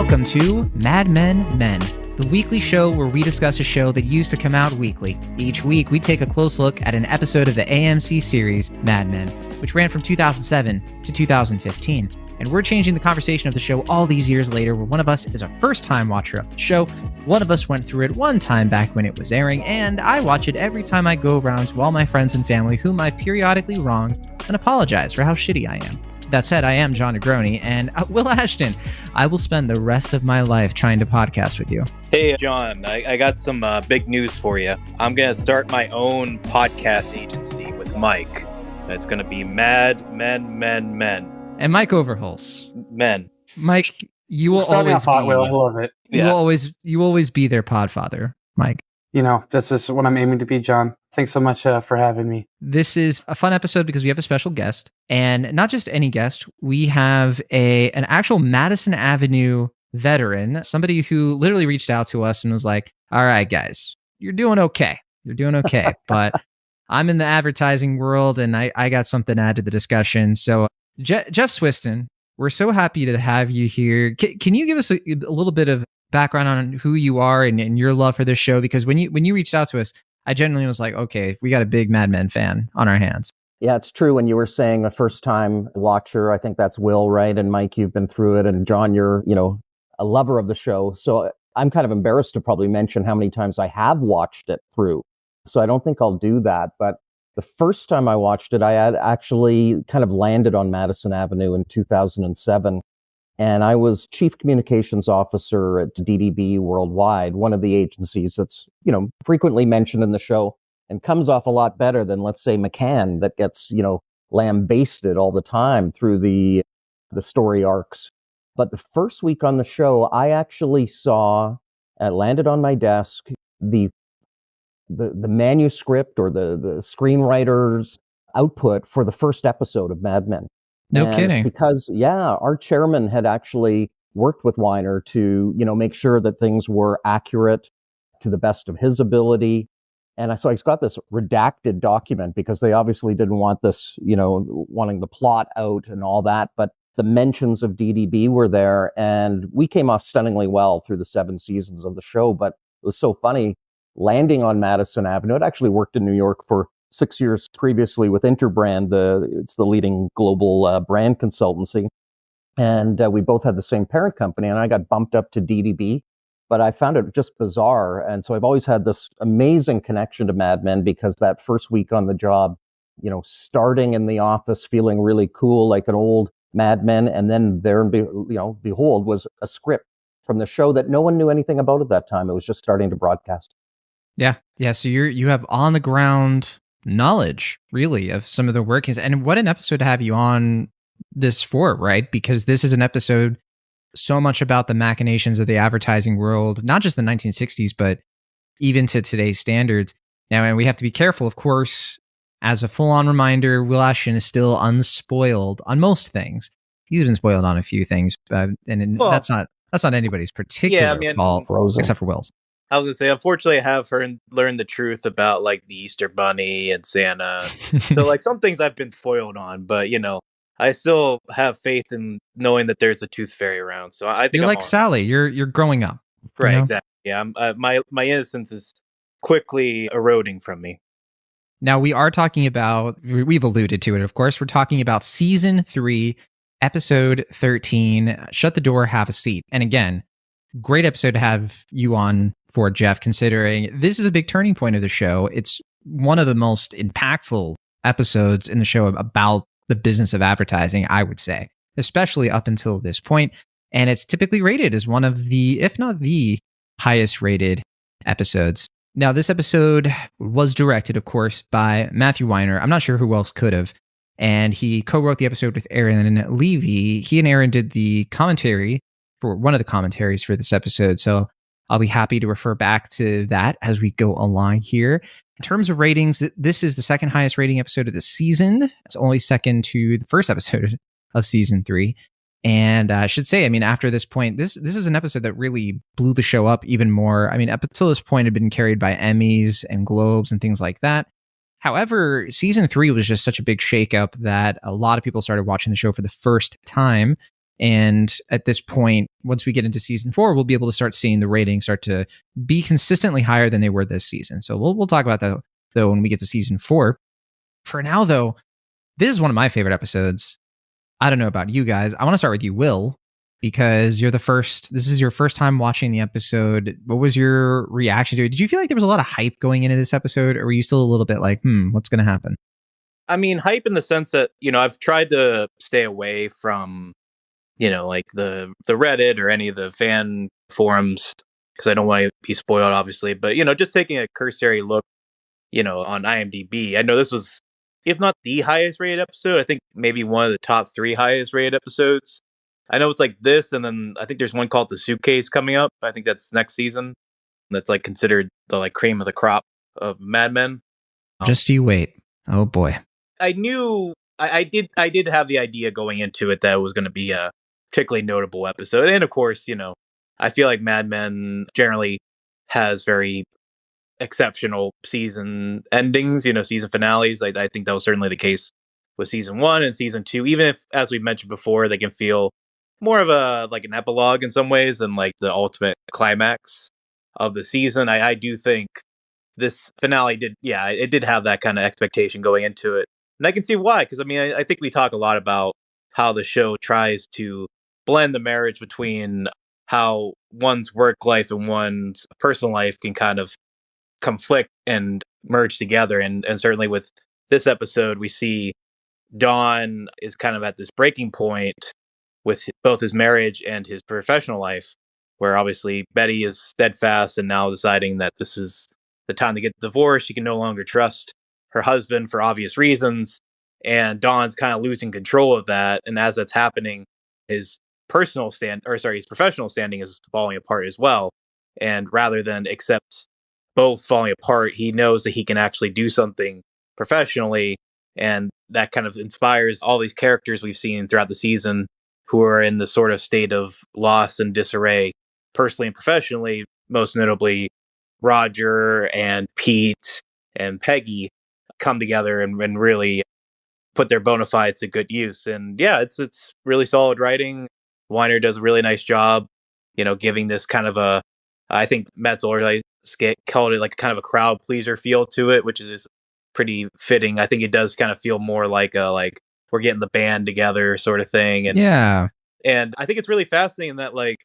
Welcome to Mad Men Men, the weekly show where we discuss a show that used to come out weekly. Each week, we take a close look at an episode of the AMC series Mad Men, which ran from 2007 to 2015. And we're changing the conversation of the show all these years later, where one of us is a first-time watcher of the show, one of us went through it one time back when it was airing, and I watch it every time I go around to all my friends and family whom I periodically wrong and apologize for how shitty I am. That said, I am John Negroni, and Will Ashton, I will spend the rest of my life trying to podcast with you. Hey, John, I got some big news for you. I'm going to start my own podcast agency with Mike. It's going to be Mad Men Men Men. And Mike Overholtz. Men. Mike, you will always be... Will. I love it. You will always be their podfather, Mike. You know, this is what I'm aiming to be, John. Thanks so much for having me. This is a fun episode because we have a special guest, and not just any guest. We have an actual Madison Avenue veteran, somebody who literally reached out to us and was like, all right, guys, you're doing okay. You're doing okay. But I'm in the advertising world, and I got something to add to the discussion. So Jeff Swystun, we're so happy to have you here. Can you give us a little bit of background on who you are and your love for this show? Because when you reached out to us, I genuinely was like, okay, we got a big Mad Men fan on our hands. Yeah, it's true. When you were saying a first-time watcher, I think that's Will, right? And Mike, you've been through it. And John, you're, a lover of the show. So I'm kind of embarrassed to probably mention how many times I have watched it through. So I don't think I'll do that. But the first time I watched it, I had actually kind of landed on Madison Avenue in 2007. And I was chief communications officer at DDB Worldwide, one of the agencies that's, frequently mentioned in the show and comes off a lot better than, let's say, McCann, that gets, lambasted all the time through the story arcs. But the first week on the show, I actually landed on my desk, the manuscript or the screenwriter's output for the first episode of Mad Men. No kidding. Because, our chairman had actually worked with Weiner to, make sure that things were accurate to the best of his ability. And so I got this redacted document because they obviously didn't want this, wanting the plot out and all that. But the mentions of DDB were there, and we came off stunningly well through the 7 seasons of the show. But it was so funny landing on Madison Avenue. It actually worked in New York for 6 years previously with Interbrand. It's the leading global brand consultancy. And we both had the same parent company, and I got bumped up to DDB. But I found it just bizarre. And so I've always had this amazing connection to Mad Men because that first week on the job, starting in the office, feeling really cool like an old Mad Men. And then there and behold, was a script from the show that no one knew anything about at that time. It was just starting to broadcast. Yeah. So you have on the ground knowledge, really, of some of the workings. And what an episode to have you on this for, right? Because this is an episode so much about the machinations of the advertising world, not just the 1960s, but even to today's standards. Now, and we have to be careful, of course, as a full-on reminder, Will Ashton is still unspoiled on most things. He's been spoiled on a few things, that's not anybody's particular fault, except for Will's. I was going to say, unfortunately, I have learned the truth about like the Easter Bunny and Santa. So like some things I've been spoiled on, but I still have faith in knowing that there's a tooth fairy around. So I think you're like Sally. You're growing up, right? Exactly. Yeah. My innocence is quickly eroding from me. Now we are talking about. We've alluded to it, of course. We're talking about season 3, episode 13. Shut the door, have a seat. And again, great episode to have you on for, Jeff. Considering this is a big turning point of the show. It's one of the most impactful episodes in the show about the business of advertising, I would say, especially up until this point. And it's typically rated as one of the, if not the highest rated episodes. Now, this episode was directed, of course, by Matthew Weiner. I'm not sure who else could have. And he co-wrote the episode with Aaron Levy. He and Aaron did the commentary for one of the commentaries for this episode. So I'll be happy to refer back to that as we go along here. In terms of ratings, this is the second highest rating episode of the season. It's only second to the first episode of season 3. And I should say, after this point, this is an episode that really blew the show up even more. Up until this point, it had been carried by Emmys and Globes and things like that. However, season 3 was just such a big shakeup that a lot of people started watching the show for the first time. And at this point, once we get into season 4, we'll be able to start seeing the ratings start to be consistently higher than they were this season. So we'll talk about that though when we get to season 4. For now, though, this is one of my favorite episodes. I don't know about you guys. I want to start with you, Will, because this is your first time watching the episode. What was your reaction to it? Did you feel like there was a lot of hype going into this episode, or were you still a little bit like, what's going to happen? I mean, hype in the sense that, I've tried to stay away from, like the Reddit or any of the fan forums because I don't want to be spoiled, obviously. But, just taking a cursory look, on IMDb, I know this was, if not the highest rated episode, I think maybe one of the top 3 highest rated episodes. I know it's like this, and then I think there's one called The Suitcase coming up. I think that's next season. That's like considered the like cream of the crop of Mad Men. Just you wait. Oh boy. I knew I did have the idea going into it that it was going to be a particularly notable episode. And of course, I feel like Mad Men generally has very exceptional season endings, season finales. I think that was certainly the case with season 1 and season 2, even if, as we mentioned before, they can feel more of a like an epilogue in some ways than like the ultimate climax of the season. I do think this finale did have that kind of expectation going into it. And I can see why, because I think we talk a lot about how the show tries to blend the marriage between how one's work life and one's personal life can kind of conflict and merge together. And certainly with this episode, we see Don is kind of at this breaking point with both his marriage and his professional life, where obviously Betty is steadfast and now deciding that this is the time to get divorced. She can no longer trust her husband for obvious reasons. And Don's kind of losing control of that. And as that's happening, his his professional standing is falling apart as well. And rather than accept both falling apart, he knows that he can actually do something professionally. And that kind of inspires all these characters we've seen throughout the season who are in the sort of state of loss and disarray, personally and professionally, most notably Roger and Pete and Peggy come together and really put their bona fides to good use. And yeah, it's really solid writing. Weiner does a really nice job, giving this kind of I think Matt Zoller called it like kind of a crowd pleaser feel to it, which is pretty fitting. I think it does kind of feel more like we're getting the band together sort of thing. And yeah. And I think it's really fascinating that like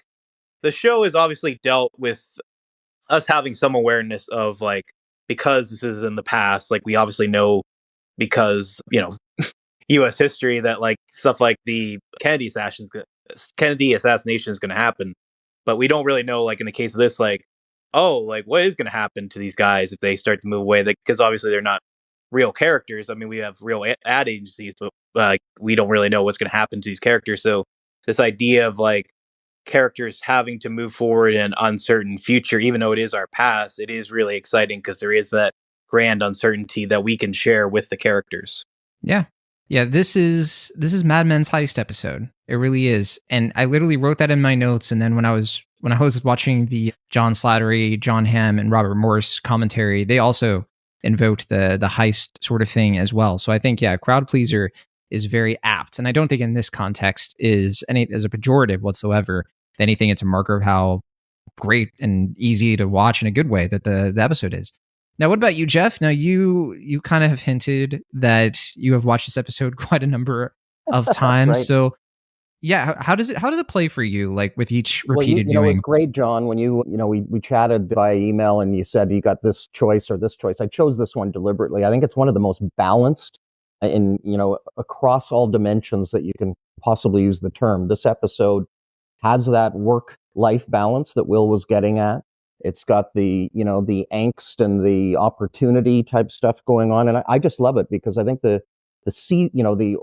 the show has obviously dealt with us having some awareness of like, because this is in the past, like we obviously know because, US history that like stuff like the Kennedy assassination is going to happen. But we don't really know, like in the case of this, like, what is going to happen to these guys if they start to move away? Because obviously they're not real characters. I mean, we have real ad agencies, but we don't really know what's going to happen to these characters. So this idea of like characters having to move forward in an uncertain future, even though it is our past, it is really exciting because there is that grand uncertainty that we can share with the characters. Yeah. Yeah, this is Mad Men's heist episode. It really is. And I literally wrote that in my notes, and then when I was watching the John Slattery, John Hamm, and Robert Morse commentary, they also invoked the heist sort of thing as well. So I think, yeah, crowd pleaser is very apt. And I don't think in this context is as a pejorative whatsoever. If anything, it's a marker of how great and easy to watch in a good way that the episode is. Now, what about you, Jeff? Now, you kind of have hinted that you have watched this episode quite a number of times. Right. So, yeah, how does it play for you, like with each repeated viewing? It's great, John. When we chatted via email and you said you got this choice or this choice. I chose this one deliberately. I think it's one of the most balanced in across all dimensions that you can possibly use the term. This episode has that work-life balance that Will was getting at. It's got the angst and the opportunity type stuff going on. And I just love it because I think the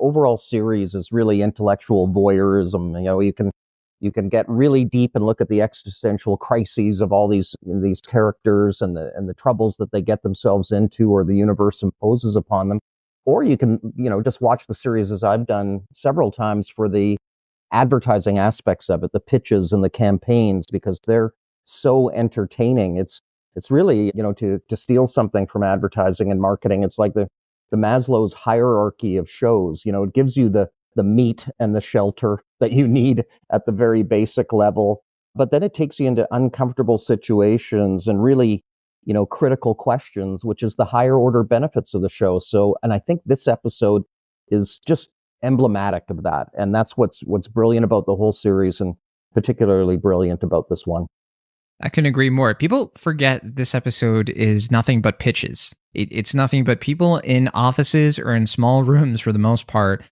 overall series is really intellectual voyeurism. You can get really deep and look at the existential crises of all these characters and the troubles that they get themselves into or the universe imposes upon them. Or you can, just watch the series as I've done several times for the advertising aspects of it, the pitches and the campaigns, because they're so entertaining. It's really, to steal something from advertising and marketing, it's like the Maslow's hierarchy of shows. It gives you the the meat and the shelter that you need at the very basic level. But then it takes you into uncomfortable situations and really, critical questions, which is the higher order benefits of the show. So, and I think this episode is just emblematic of that. And that's what's brilliant about the whole series, and particularly brilliant about this one. I couldn't agree more. People forget this episode is nothing but pitches. It's nothing but people in offices or in small rooms, for the most part,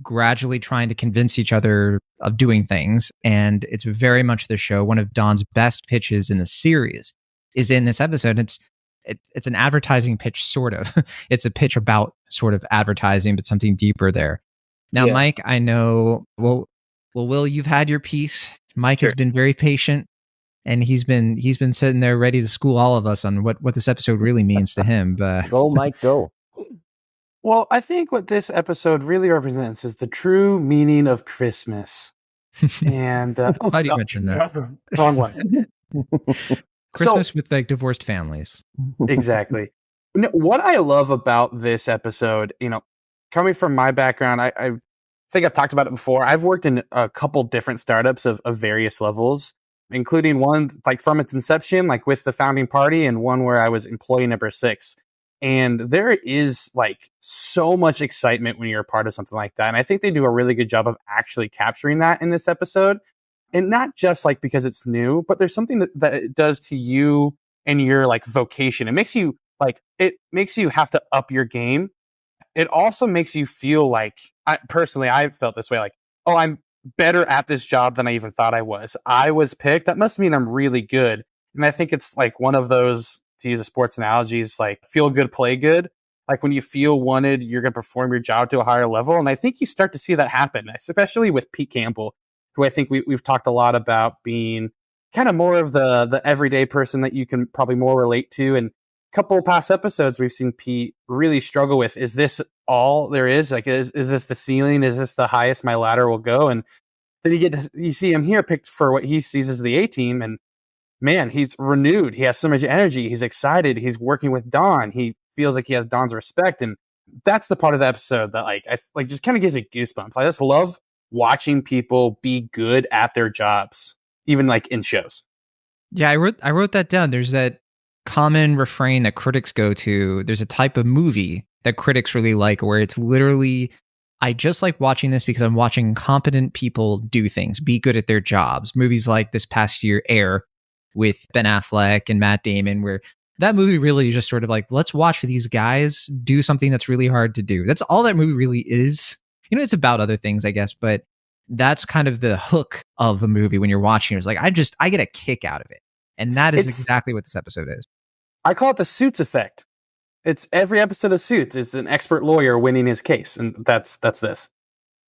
gradually trying to convince each other of doing things. And it's very much the show. One of Don's best pitches in the series is in this episode. It's an advertising pitch, sort of. It's a pitch about sort of advertising, but something deeper there. Now, Mike, I know, Will, you've had your piece. Mike has been very patient. And he's been sitting there ready to school all of us on what this episode really means to him. But go, Mike, go. Well, I think what this episode really represents is the true meaning of Christmas. And why do you mention that? Wrong one. Christmas with like divorced families. Exactly. What I love about this episode, coming from my background, I think I've talked about it before. I've worked in a couple different startups of various levels, including one like from its inception, like with the founding party, and one where I was employee number 6. And there is like so much excitement when you're a part of something like that. And I think they do a really good job of actually capturing that in this episode. And not just like because it's new, but there's something that it does to you and your like vocation. It makes you have to up your game. It also makes you feel like, I felt this way, like, oh, I'm better at this job than I even thought I was. I was picked. That must mean I'm really good. And I think it's like one of those, to use a sports analogies, like feel good, play good. Like when you feel wanted, you're going to perform your job to a higher level. And I think you start to see that happen, especially with Pete Campbell, who I think we've talked a lot about being kind of more of the everyday person that you can probably more relate to. And a couple of past episodes, we've seen Pete really struggle with, is this all there is? Like, is this the ceiling? Is this the highest my ladder will go? And then you see him here picked for what he sees as the A team. And man, he's renewed. He has so much energy. He's excited. He's working with Don. He feels like he has Don's respect. And that's the part of the episode that I just kind of gives me goosebumps. I just love watching people be good at their jobs, even like in shows. Yeah, I wrote that down. There's that common refrain that critics go to. There's a type of movie that critics really like where it's literally, I just like watching this because I'm watching competent people do things, be good at their jobs. Movies like this past year, Air, with Ben Affleck and Matt Damon, where that movie really just sort of like, let's watch these guys do something that's really hard to do. That's all that movie really is. It's about other things, I guess, but that's kind of the hook of the movie when you're watching it. It's like, I get a kick out of it. And that is exactly what this episode is. I call it the Suits effect. It's every episode of Suits. It's an expert lawyer winning his case. And that's this.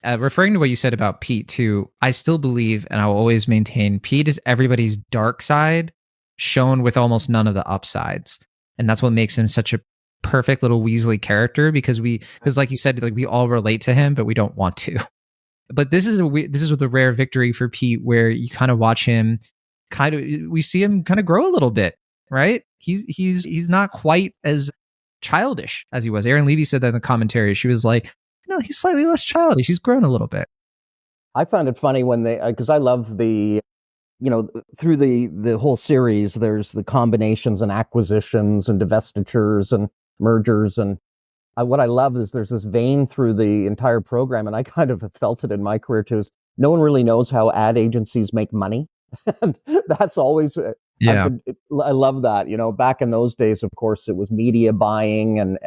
Referring to what you said about Pete too, I still believe, and I will always maintain, Pete is everybody's dark side shown with almost none of the upsides. And that's what makes him such a perfect little Weasley character, because like you said, like we all relate to him, but we don't want to. But this is the rare victory for Pete, where you kind of watch him we see him kind of grow a little bit, right? He's not quite as childish as he was. Erin Levy said that in the commentary. She was like, he's slightly less childish. He's grown a little bit. I found it funny when because I love the, through the whole series, there's the combinations and acquisitions and divestitures and mergers. And what I love is there's this vein through the entire program. And I kind of felt it in my career too, is no one really knows how ad agencies make money. And that's always, I love that. Back in those days, of course, it was media buying and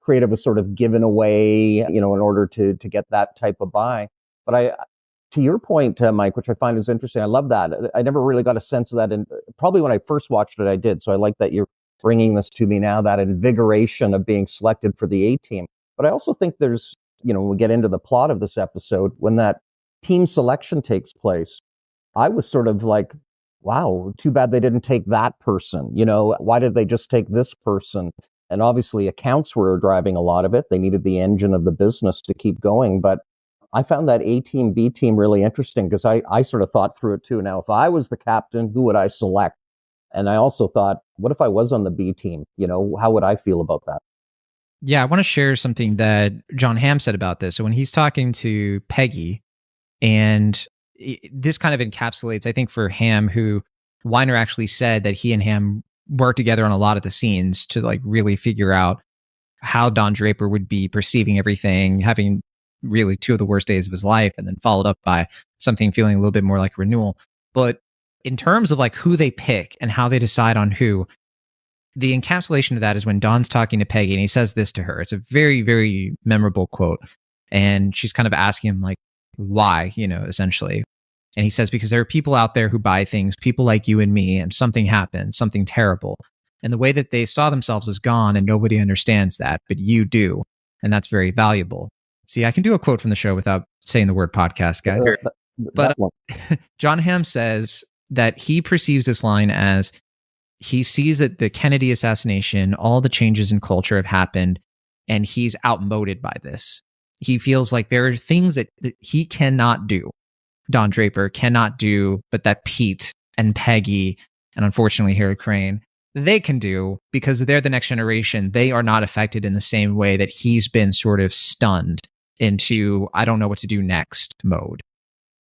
creative was sort of given away, in order to get that type of buy. But to your point, Mike, which I find is interesting, I love that. I never really got a sense of that. And probably when I first watched it, I did. So I like that you're bringing this to me now, that invigoration of being selected for the A team. But I also think there's, when we get into the plot of this episode, when that team selection takes place, I was sort of like, wow, too bad they didn't take that person. Why did they just take this person? And obviously accounts were driving a lot of it. They needed the engine of the business to keep going. But I found that A team, B team really interesting, because I sort of thought through it too. Now, if I was the captain, who would I select? And I also thought, what if I was on the B team? How would I feel about that? Yeah, I want to share something that John Hamm said about this. So when he's talking to Peggy, and this kind of encapsulates, I think, for Hamm, who Weiner actually said that he and Hamm worked together on a lot of the scenes to like really figure out how Don Draper would be perceiving everything, having really two of the worst days of his life, and then followed up by something feeling a little bit more like renewal. But in terms of like who they pick and how they decide on who, the encapsulation of that is when Don's talking to Peggy and he says this to her. It's a very, very memorable quote. And she's kind of asking him like, why, essentially. And he says, because there are people out there who buy things, people like you and me, and something happened, something terrible. And the way that they saw themselves is gone and nobody understands that, but you do. And that's very valuable. See, I can do a quote from the show without saying the word podcast, guys. But John Hamm says that he perceives this line as he sees that the Kennedy assassination, all the changes in culture have happened, and he's outmoded by this. He feels like there are things that he cannot do, Don Draper cannot do, but that Pete and Peggy, and unfortunately Harry Crane, they can do because they're the next generation. They are not affected in the same way that he's been sort of stunned into, I don't know what to do next mode,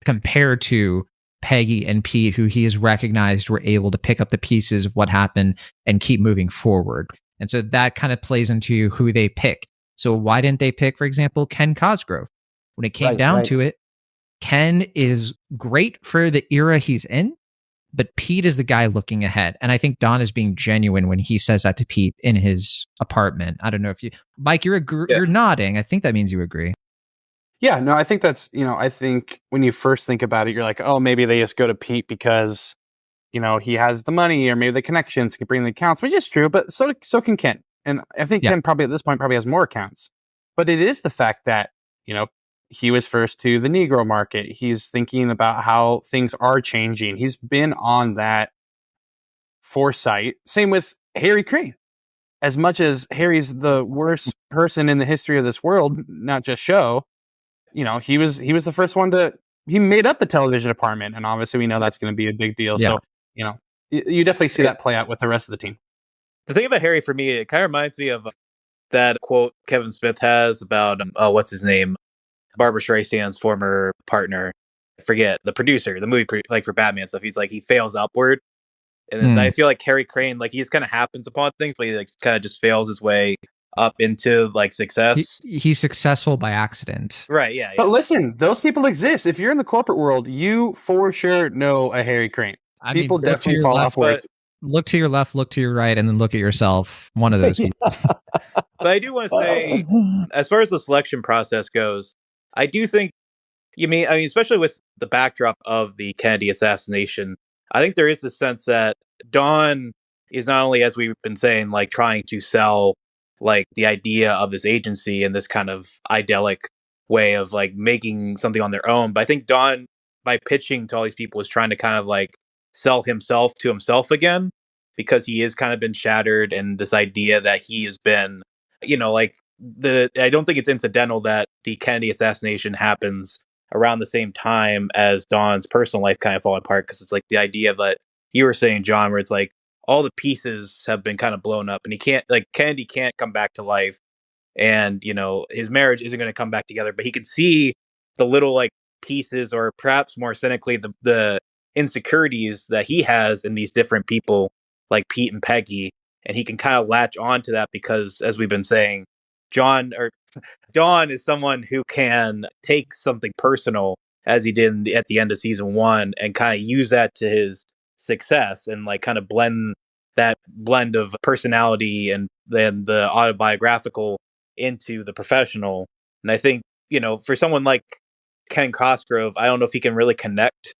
compared to Peggy and Pete, who he has recognized were able to pick up the pieces of what happened and keep moving forward. And so that kind of plays into who they pick. So why didn't they pick, for example, Ken Cosgrove? When it came down to it, Ken is great for the era he's in, but Pete is the guy looking ahead. And I think Don is being genuine when he says that to Pete in his apartment. I don't know if you, Mike, you're nodding. I think that means you agree. Yeah, no, I think that's, I think when you first think about it, you're like, oh, maybe they just go to Pete because, he has the money or maybe the connections can bring the accounts, which is true, but so can Ken. And I think Ken probably at this point probably has more accounts. But it is the fact that, he was first to the Negro market. He's thinking about how things are changing. He's been on that foresight. Same with Harry Crane. As much as Harry's the worst person in the history of this world, not just show, he was the first one he made up the television department. And obviously we know that's going to be a big deal. Yeah. So, you definitely see that play out with the rest of the team. The thing about Harry for me, it kind of reminds me of that quote Kevin Smith has about, what's his name? Barbara Streisand's former partner. I forget, the producer, the movie, like for Batman stuff. He's like, he fails upward. And then I feel like Harry Crane, like he just kind of happens upon things, but he like kind of just fails his way up into like success. He's successful by accident. Right, yeah. But listen, those people exist. If you're in the corporate world, you for sure know a Harry Crane. People definitely fall upwards. Look to your left, look to your right, and then look at yourself. One of those people. But I do want to say, as far as the selection process goes, I do think, especially with the backdrop of the Kennedy assassination, I think there is this sense that Don is not only, as we've been saying, like trying to sell like the idea of this agency and this kind of idyllic way of like making something on their own, but I think Don, by pitching to all these people, is trying to kind of like sell himself to himself again, because he has kind of been shattered, and this idea that he has been, I don't think it's incidental that the Kennedy assassination happens around the same time as Don's personal life kind of falling apart, because it's like the idea that you were saying, John, where it's like all the pieces have been kind of blown up, and Kennedy can't come back to life, and his marriage isn't going to come back together, but he can see the little like pieces, or perhaps more cynically, the insecurities that he has in these different people like Pete and Peggy, and he can kind of latch on to that because, as we've been saying, Don is someone who can take something personal, as he did at the end of season 1, and kind of use that to his success, and like kind of blend of personality and then the autobiographical into the professional. And I think, for someone like Ken Cosgrove, I don't know if he can really connect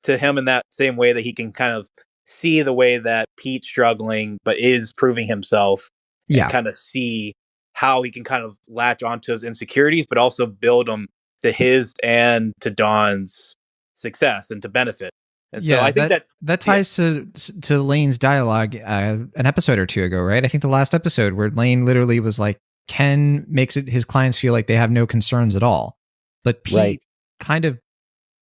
to him in that same way that he can kind of see the way that Pete's struggling but is proving himself, and kind of see how he can kind of latch onto his insecurities, but also build them to his and to Don's success and to benefit. And so I think that ties to Lane's dialogue an episode or two ago, right? I think the last episode where Lane literally was like, Ken makes his clients feel like they have no concerns at all. But Pete kind of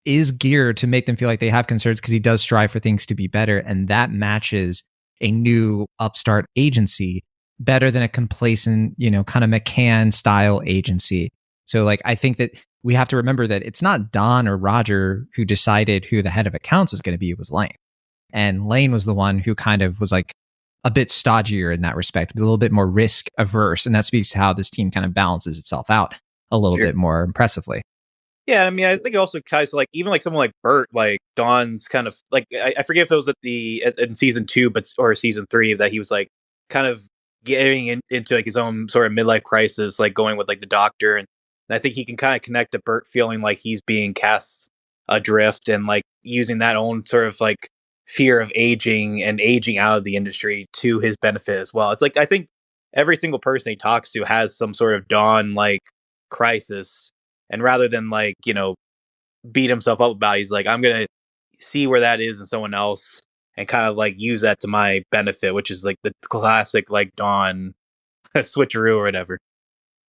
is geared to make them feel like they have concerns because he does strive for things to be better. And that matches a new upstart agency better than a complacent, kind of McCann style agency. So like, I think that we have to remember that it's not Don or Roger who decided who the head of accounts was going to be. It was Lane. And Lane was the one who kind of was like a bit stodgier in that respect, a little bit more risk averse. And that speaks to how this team kind of balances itself out a little bit more impressively. Yeah, I mean, I think it also ties to like even like someone like Bert, like Don's kind of like I forget if it was in season 2, or season 3 that he was like kind of getting into like his own sort of midlife crisis, like going with like the doctor, and I think he can kind of connect to Bert feeling like he's being cast adrift and like using that own sort of like fear of aging and aging out of the industry to his benefit as well. It's like I think every single person he talks to has some sort of Don like crisis. And rather than like, beat himself up about it, he's like, I'm going to see where that is in someone else and kind of like use that to my benefit, which is like the classic like Don switcheroo or whatever.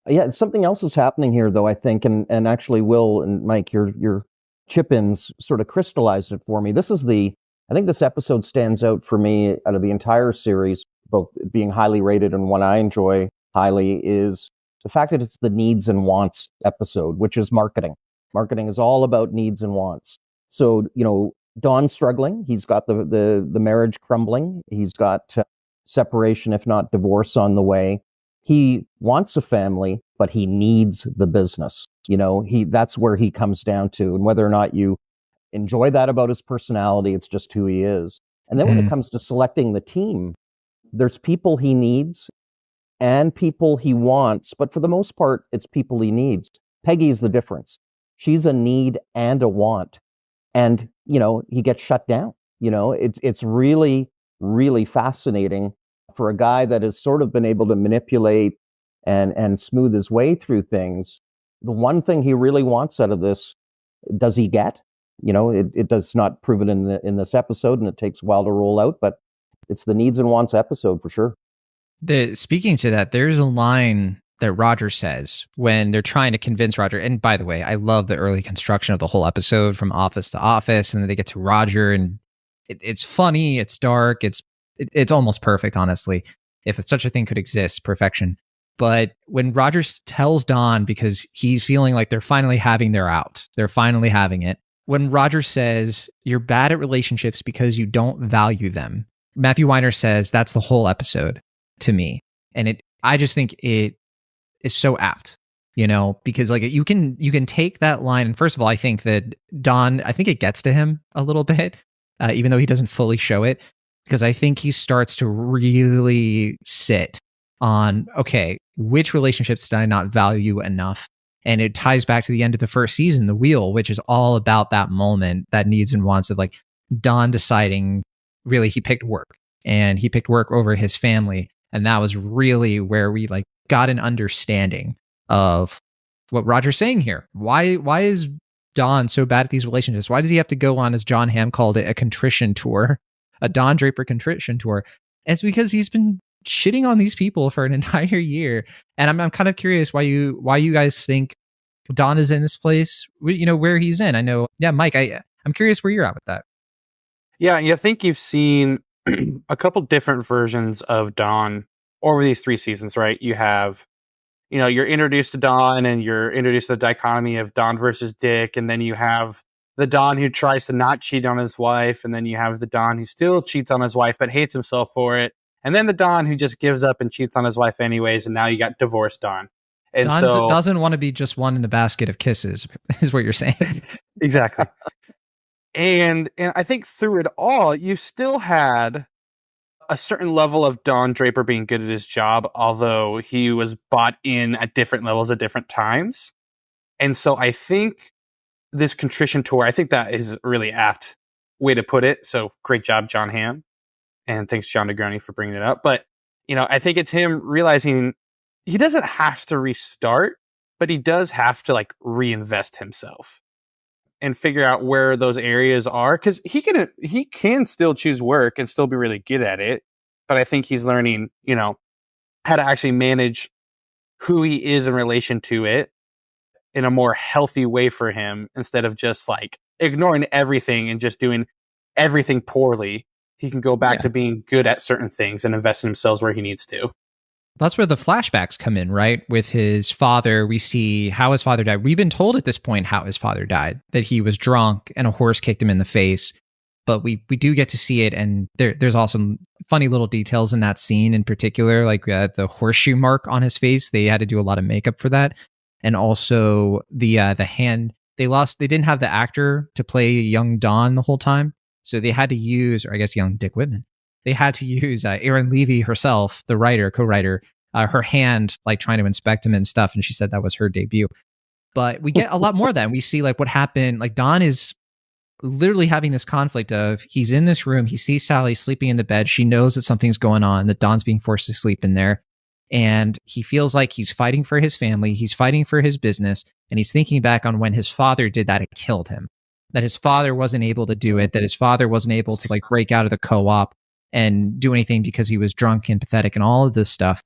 Yeah, something else is happening here, though, I think. And actually, Will and Mike, your chip-ins sort of crystallized it for me. I think this episode stands out for me out of the entire series, both being highly rated and one I enjoy highly, is the fact that it's the needs and wants episode, which is marketing. Marketing is all about needs and wants. So, Don's struggling. He's got the marriage crumbling. He's got separation, if not divorce, on the way. He wants a family, but he needs the business. That's where he comes down to. And whether or not you enjoy that about his personality, it's just who he is. And then when it comes to selecting the team, there's people he needs and people he wants, but for the most part, it's people he needs. Peggy's the difference. She's a need and a want. And, he gets shut down. It's really, really fascinating for a guy that has sort of been able to manipulate and smooth his way through things. The one thing he really wants out of this, does he get? It does not prove it in this episode, and it takes a while to roll out, but it's the needs and wants episode for sure. Speaking to that, there's a line that Roger says when they're trying to convince Roger. And by the way, I love the early construction of the whole episode from office to office, and then they get to Roger, and it's funny, it's dark, it's almost perfect, honestly, if such a thing could exist, perfection. But when Roger tells Don, because he's feeling like they're finally having their out, they're finally having it. When Roger says, you're bad at relationships because you don't value them, Matthew Weiner says that's the whole episode to me. And I just think it is so apt, because like you can take that line. And first of all, I think that Don, I think it gets to him a little bit, even though he doesn't fully show it, because I think he starts to really sit on, okay, which relationships did I not value enough? And it ties back to the end of the first season, The Wheel, which is all about that moment, that needs and wants of like Don deciding really he picked work, and he picked work over his family. And that was really where we like got an understanding of what Roger's saying here. Why is Don so bad at these relationships? Why does he have to go on, as John Hamm called it, a contrition tour, a Don Draper contrition tour? And it's because he's been shitting on these people for an entire year. And I'm kind of curious why you guys think Don is in this place, where he's in. I know, yeah, Mike, I'm curious where you're at with that. Yeah, I think you've seen a couple different versions of Don over these 3 seasons, right? You have, you're introduced to Don, and you're introduced to the dichotomy of Don versus Dick, and then you have the Don who tries to not cheat on his wife, and then you have the Don who still cheats on his wife but hates himself for it, and then the Don who just gives up and cheats on his wife anyways, and now you got divorced Don. And Don doesn't want to be just one in a basket of kisses, is what you're saying. Exactly. And I think through it all, you still had a certain level of Don Draper being good at his job, although he was bought in at different levels at different times. And so I think this contrition tour, I think that is a really apt way to put it. So great job, John Hamm. And thanks, John Negroni, for bringing it up. But, I think it's him realizing he doesn't have to restart, but he does have to like reinvest himself and figure out where those areas are, because he can still choose work and still be really good at it. But I think he's learning, how to actually manage who he is in relation to it in a more healthy way for him, instead of just like ignoring everything and just doing everything poorly. He can go back to being good at certain things and invest in himself where he needs to. That's where the flashbacks come in, right? With his father, we see how his father died. We've been told at this point how his father died, that he was drunk and a horse kicked him in the face. But we do get to see it, and there's also funny little details in that scene in particular, like the horseshoe mark on his face. They had to do a lot of makeup for that, and also the hand. They didn't have the actor to play young Don the whole time, so they had to use, or I guess young Dick Whitman. They had to use Erin Levy herself, the co-writer, her hand, like trying to inspect him and stuff, and she said that was her debut. But we get a lot more of that, and we see like what happened. Like Don is literally having this conflict of, he's in this room, he sees Sally sleeping in the bed, she knows that something's going on, that Don's being forced to sleep in there, and he feels like he's fighting for his family, he's fighting for his business, and he's thinking back on when his father did that, it killed him. That his father wasn't able to do it, that his father wasn't able to like break out of the co-op and do anything because he was drunk and pathetic and all of this stuff.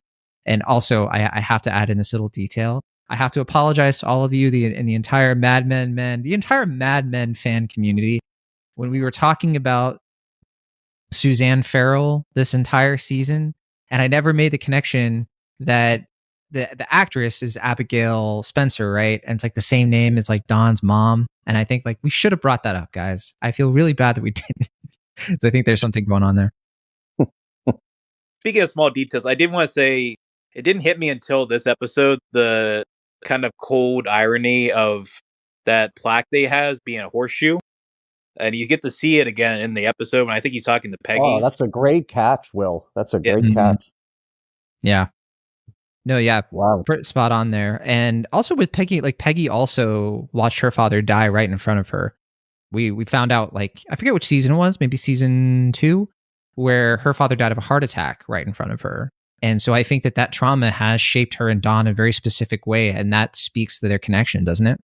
And also, I have to add in this little detail. I have to apologize to all of you, the entire Mad Men fan community. When we were talking about Suzanne Farrell this entire season, and I never made the connection that the actress is Abigail Spencer, right? And it's like the same name as like Don's mom. And I think like we should have brought that up, guys. I feel really bad that we didn't. So I think there's something going on there. Speaking of small details, I did want to say it didn't hit me until this episode, the kind of cold irony of that plaque they has being a horseshoe. And you get to see it again in the episode when I think he's talking to Peggy. Oh, that's a great catch, Will. That's a great catch. Yeah. No, yeah. Wow. Spot on there. And also with Peggy, like Peggy also watched her father die right in front of her. We found out, like, I forget which season it was, maybe season 2, where her father died of a heart attack right in front of her. And so I think that trauma has shaped her and Don in a very specific way, and that speaks to their connection, doesn't it?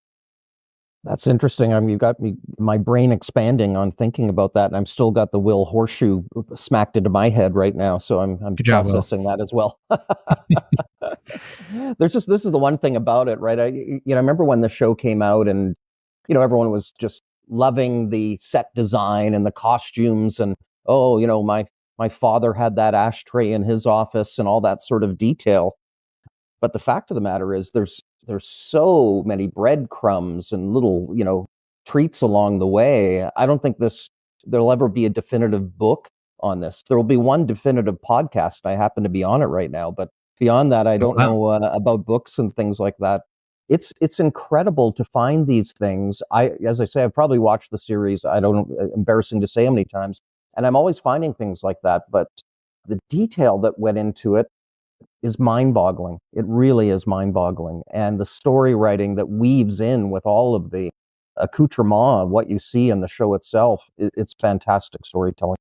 That's interesting. I mean, you got my brain expanding on thinking about that, and I'm still got the Will horseshoe smacked into my head right now. So I'm processing that as well. This is the one thing about it, right? I remember when the show came out, and everyone was just loving the set design and the costumes, and my father had that ashtray in his office and all that sort of detail. But the fact of the matter is, there's so many breadcrumbs and little, treats along the way. I don't think there'll ever be a definitive book on this. There will be one definitive podcast. I happen to be on it right now, but beyond that, I don't know about books and things like that. It's incredible to find these things. As I say, I've probably watched the series, embarrassing to say how many times, and I'm always finding things like that. But the detail that went into it is mind-boggling. It really is mind-boggling. And the story writing that weaves in with all of the accoutrement of what you see in the show itself, it's fantastic storytelling.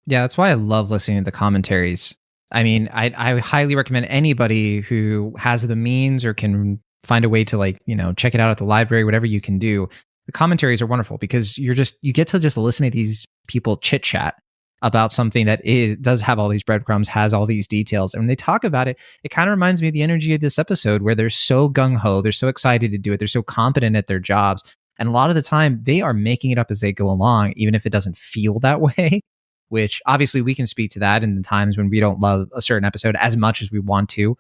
Yeah, that's why I love listening to the commentaries. I mean, I highly recommend anybody who has the means or can find a way to check it out at the library, whatever you can do. The commentaries are wonderful because you get to just listen to these people chit chat about something that does have all these breadcrumbs, has all these details. And when they talk about it, it kind of reminds me of the energy of this episode where they're so gung-ho, they're so excited to do it, they're so competent at their jobs. And a lot of the time, they are making it up as they go along, even if it doesn't feel that way, which obviously we can speak to that in the times when we don't love a certain episode as much as we want to.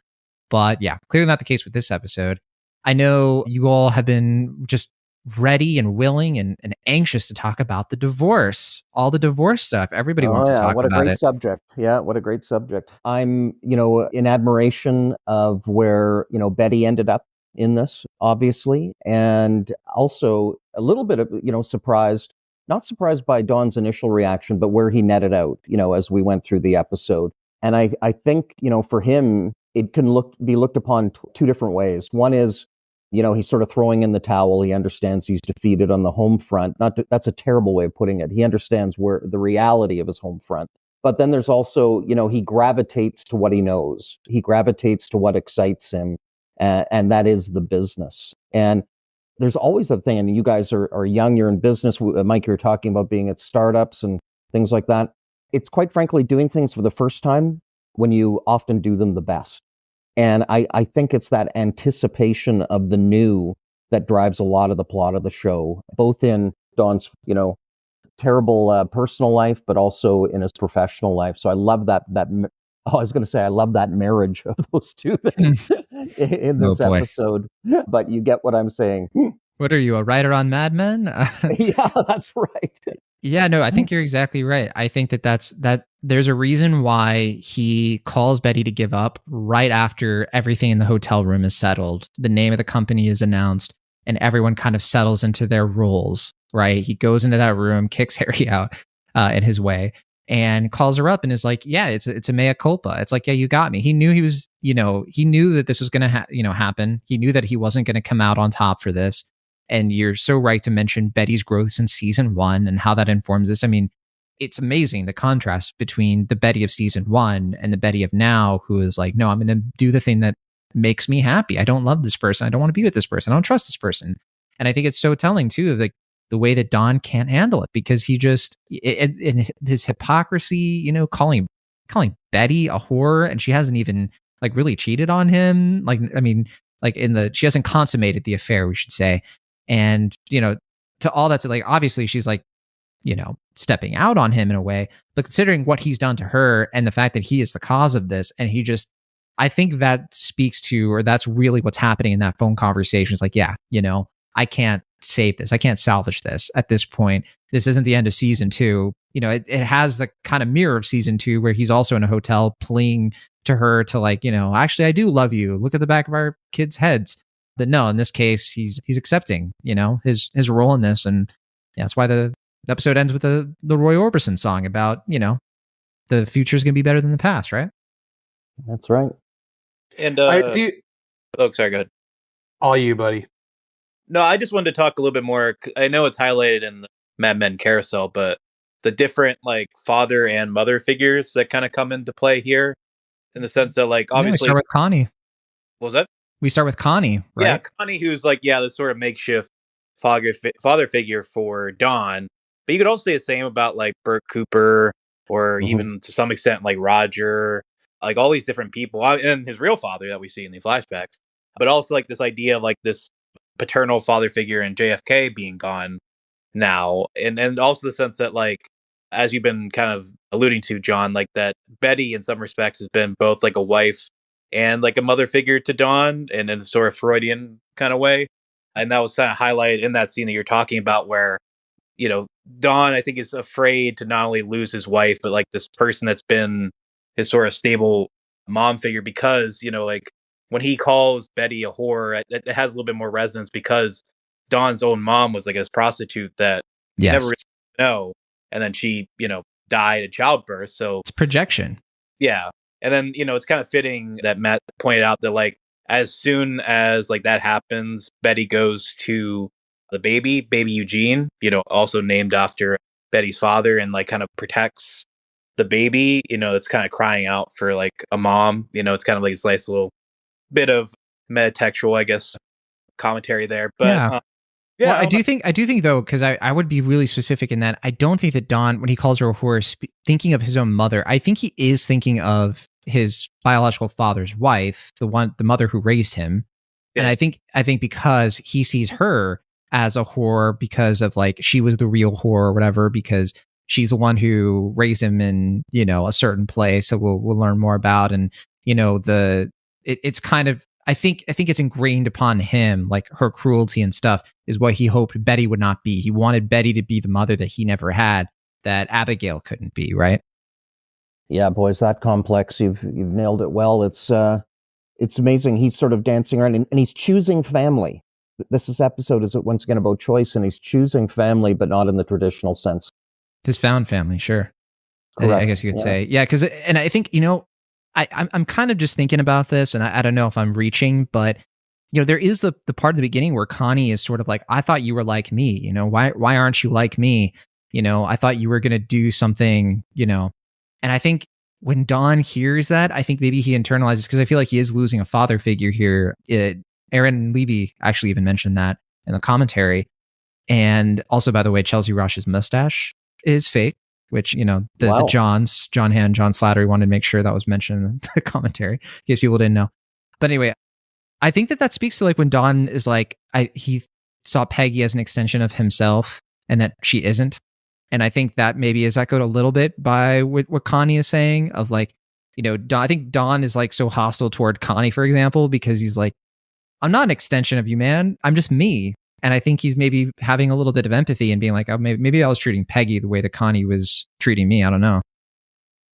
But yeah, clearly not the case with this episode. I know you all have been just ready and willing and anxious to talk about the divorce, all the divorce stuff. Everybody wants to talk about it. What a great subject. Yeah, what a great subject. I'm, in admiration of where, Betty ended up in this, obviously, and also a little bit of, surprised, not surprised by Don's initial reaction, but where he netted out, as we went through the episode. And I think, for him, it can be looked upon two different ways. One is, he's sort of throwing in the towel. He understands he's defeated on the home front. That's a terrible way of putting it. He understands where the reality of his home front. But then there's also, he gravitates to what he knows. He gravitates to what excites him, and that is the business. And there's always a thing, and you guys are young, you're in business. Mike, you're talking about being at startups and things like that. It's quite frankly doing things for the first time when you often do them the best. And I think it's that anticipation of the new that drives a lot of the plot of the show, both in Don's, terrible personal life, but also in his professional life. So I love that Oh, I was going to say, I love that marriage of those two things in this episode, but you get what I'm saying. What are you, a writer on Mad Men? Yeah, that's right. Yeah, no, I think you're exactly right. I think that there's a reason why he calls Betty to give up right after everything in the hotel room is settled. The name of the company is announced and everyone kind of settles into their roles, right? He goes into that room, kicks Harry out in his way, and calls her up and is like, yeah, it's a mea culpa. It's like, yeah, you got me. He knew he was, he knew that this was going to happen. He knew that he wasn't going to come out on top for this. And you're so right to mention Betty's growth since season 1 and how that informs this. I mean, it's amazing the contrast between the Betty of season 1 and the Betty of now, who is like, no, I'm going to do the thing that makes me happy. I don't love this person. I don't want to be with this person. I don't trust this person. And I think it's so telling too of the way that Don can't handle it, because he just, in his hypocrisy, calling Betty a whore, and she hasn't even like really cheated on him. Like, I mean, like she hasn't consummated the affair, we should say. And, to all that's like, obviously she's like, stepping out on him in a way, but considering what he's done to her and the fact that he is the cause of this, and he just, I think that speaks to, or that's really what's happening in that phone conversation. It's like, yeah, I can't save this. I can't salvage this at this point. This isn't the end of season 2. It has the kind of mirror of season 2 where he's also in a hotel pleading to her to like, actually, I do love you. Look at the back of our kids' heads. But no, in this case, he's accepting, his role in this. And yeah, that's why the episode ends with the Roy Orbison song about, the future is going to be better than the past, right? That's right. And sorry, go ahead. All you, buddy. No, I just wanted to talk a little bit more. I know it's highlighted in the Mad Men carousel, but the different like father and mother figures that kind of come into play here, in the sense that like obviously, we start with Connie. What was that? We start with Connie, right? Yeah, Connie, who's like, the sort of makeshift father figure for Don. But you could also say the same about like Bert Cooper, or even to some extent like Roger, like all these different people, and his real father that we see in the flashbacks. But also like this idea of like this paternal father figure in JFK being gone now, and also the sense that like, as you've been kind of alluding to, John, like that Betty in some respects has been both like a wife and like a mother figure to Don, and in a sort of Freudian kind of way. And that was kind of highlighted in that scene that you're talking about, where, Don, I think, is afraid to not only lose his wife, but like this person that's been his sort of stable mom figure, because, like when he calls Betty a whore, it has a little bit more resonance because Don's own mom was like a prostitute that never really know. And then she, died at childbirth. So it's projection. Yeah. And then, it's kind of fitting that Matt pointed out that like, as soon as like that happens, Betty goes to the baby Eugene, also named after Betty's father, and like kind of protects the baby. It's kind of crying out for like a mom. It's kind of like this nice little bit of metatextual, I guess, commentary there. But yeah. Well, I do think though, because I would be really specific in that I don't think that Don, when he calls her a whore, thinking of his own mother, I think he is thinking of his biological father's wife, the mother who raised him. Yeah. And I think because he sees her as a whore because of like, she was the real whore or whatever, because she's the one who raised him in, a certain place. So we'll learn more about, and, it's kind of, I think it's ingrained upon him, like her cruelty and stuff is what he hoped Betty would not be. He wanted Betty to be the mother that he never had, that Abigail couldn't be, right? Yeah, boys, that complex, you've nailed it well. It's amazing. He's sort of dancing around, and he's choosing family. This episode is once again about choice, and he's choosing family, but not in the traditional sense. His found family, sure. I guess you could say. Yeah, because, and I think, I'm kind of just thinking about this, and I don't know if I'm reaching, but there is the part of the beginning where Connie is sort of like, I thought you were like me, why aren't you like me? I thought you were going to do something, and I think when Don hears that, I think maybe he internalizes, because I feel like he is losing a father figure here. Aaron Levy actually even mentioned that in the commentary. And also, by the way, Chelsea Rosh's mustache is fake, which, the Johns, John Hand, John Slattery wanted to make sure that was mentioned in the commentary, in case people didn't know. But anyway, I think that speaks to like when Don is like, he saw Peggy as an extension of himself and that she isn't. And I think that maybe is echoed a little bit by what Connie is saying of like, I think Don is like so hostile toward Connie, for example, because he's like, I'm not an extension of you, man. I'm just me. And I think he's maybe having a little bit of empathy and being like, oh, maybe I was treating Peggy the way that Connie was treating me. I don't know.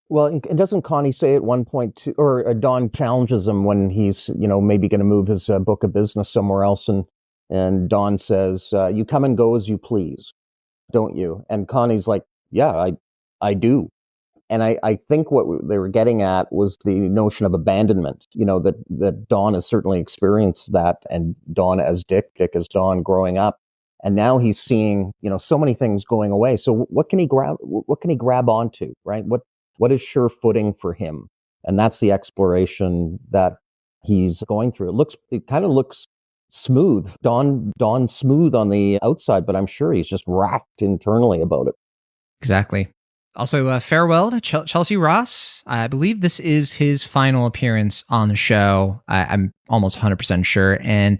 Well, and doesn't Connie say at one point too, or Don challenges him when he's, maybe going to move his book of business somewhere else, and Don says, "You come and go as you please, don't you?" And Connie's like, "Yeah, I do." And I think what they were getting at was the notion of abandonment. That Don has certainly experienced that, and Don as Dick as Don growing up, and now he's seeing so many things going away. So what can he grab? What can he grab onto? Right? What is sure footing for him? And that's the exploration that he's going through. It kind of looks smooth. Don smooth on the outside, but I'm sure he's just racked internally about it. Exactly. Also, farewell to Chelsea Ross. I believe this is his final appearance on the show. I'm almost 100% sure. And,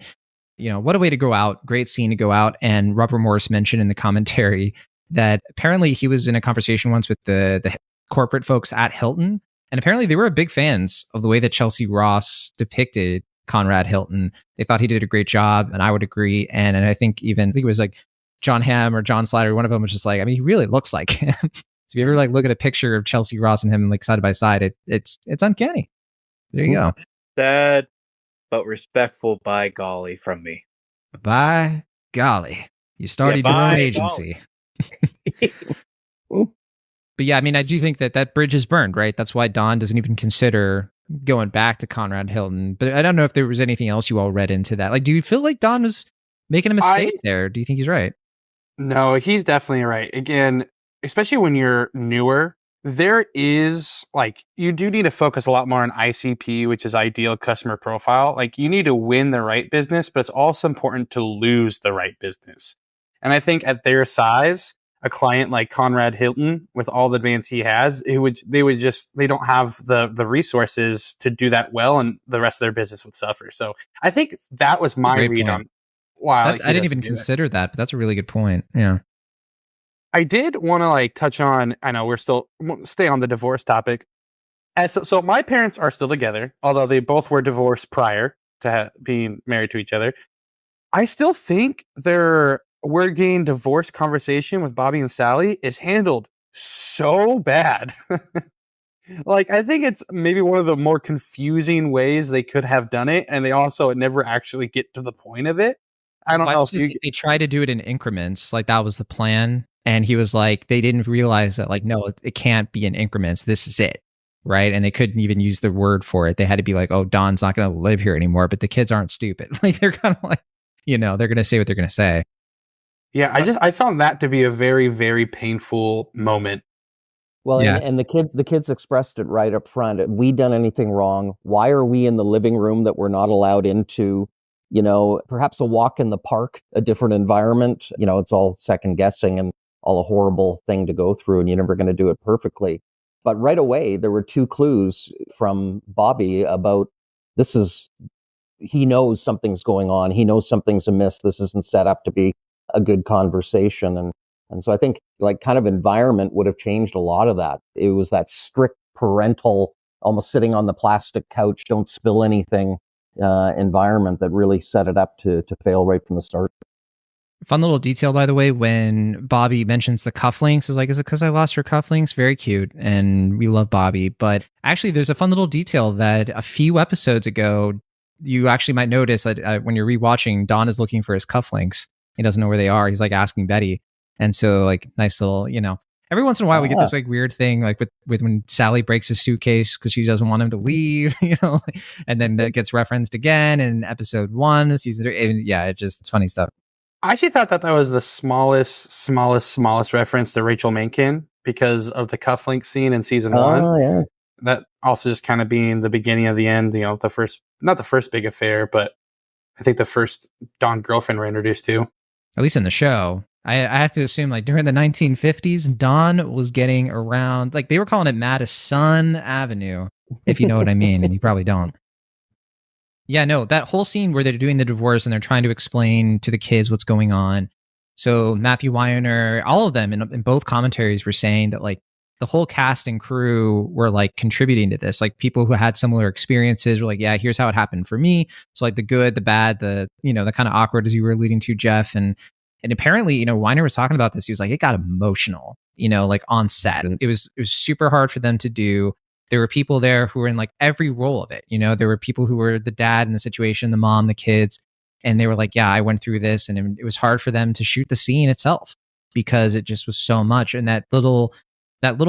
what a way to go out. Great scene to go out. And Robert Morris mentioned in the commentary that apparently he was in a conversation once with the corporate folks at Hilton. And apparently they were big fans of the way that Chelsea Ross depicted Conrad Hilton. They thought he did a great job, and I would agree. And I think it was like John Hamm or John Slider, one of them was just like, he really looks like him. So if you ever like look at a picture of Chelsea Ross and him like side by side, it's uncanny. There you go. Sad but respectful, by golly, from me. By golly. You started your own agency. But yeah, I do think that bridge is burned, right? That's why Don doesn't even consider going back to Conrad Hilton. But I don't know if there was anything else you all read into that. Like, do you feel like Don was making a mistake there? Do you think he's right? No, he's definitely right. Again, especially when you're newer, there is you do need to focus a lot more on ICP, which is ideal customer profile. Like, you need to win the right business, but it's also important to lose the right business. And I think at their size, a client like Conrad Hilton, with all the advance he has, they don't have the resources to do that well, and the rest of their business would suffer. So I think that was my read on why. I didn't even consider that, but that's a really good point. Yeah. I did want to touch on, I know we're still stay on the divorce topic. So my parents are still together, although they both were divorced prior to being married to each other. I still think their we're getting divorce conversation with Bobby and Sally is handled so bad. I think it's maybe one of the more confusing ways they could have done it, and they also never actually get to the point of it. I don't know if they try to do it in increments, like that was the plan. And he was like, they didn't realize that, no, it can't be in increments. This is it. Right. And they couldn't even use the word for it. They had to be like, oh, Don's not going to live here anymore. But the kids aren't stupid. They're kind of they're going to say what they're going to say. Yeah. I found that to be a very, very painful moment. Well, yeah. and the kids expressed it right up front. Have we done anything wrong? Why are we in the living room that we're not allowed into? Perhaps a walk in the park, a different environment. It's all second guessing and all a horrible thing to go through, and you're never going to do it perfectly. But right away, there were two clues from Bobby about he knows something's going on. He knows something's amiss. This isn't set up to be a good conversation. And so I think kind of environment would have changed a lot of that. It was that strict parental, almost sitting on the plastic couch, don't spill anything environment that really set it up to fail right from the start. Fun little detail, by the way, when Bobby mentions the cufflinks, is it because I lost your cufflinks? Very cute. And we love Bobby. But actually, there's a fun little detail that a few episodes ago, you actually might notice that when you're rewatching, Don is looking for his cufflinks. He doesn't know where they are. He's asking Betty. And so nice little, every once in a while we get this weird thing, with when Sally breaks his suitcase because she doesn't want him to leave, and then that gets referenced again in episode 1 of season 3. And yeah, it's funny stuff. I actually thought that was the smallest reference to Rachel Menken because of the cufflink scene in season 1. Oh, yeah. That also just kind of being the beginning of the end, not the first big affair, but I think the first Don girlfriend we're introduced to. At least in the show. I have to assume during the 1950s, Don was getting around, they were calling it Madison Avenue, if you know what I mean, and you probably don't. Yeah, no, that whole scene where they're doing the divorce and they're trying to explain to the kids what's going on. So Matthew Weiner, all of them in both commentaries were saying that the whole cast and crew were like contributing to this. Like people who had similar experiences were like, yeah, here's how it happened for me. So like the good, the bad, the, you know, the kind of awkward, as you were alluding to, Jeff. And apparently, you know, Weiner was talking about this. He was like, it got emotional, you know, like on set. It was super hard for them to do. There were people there who were in like every role of it. You know, there were people who were the dad in the situation, the mom, the kids. And they were like, yeah, I went through this. And it was hard for them to shoot the scene itself because it just was so much. And that little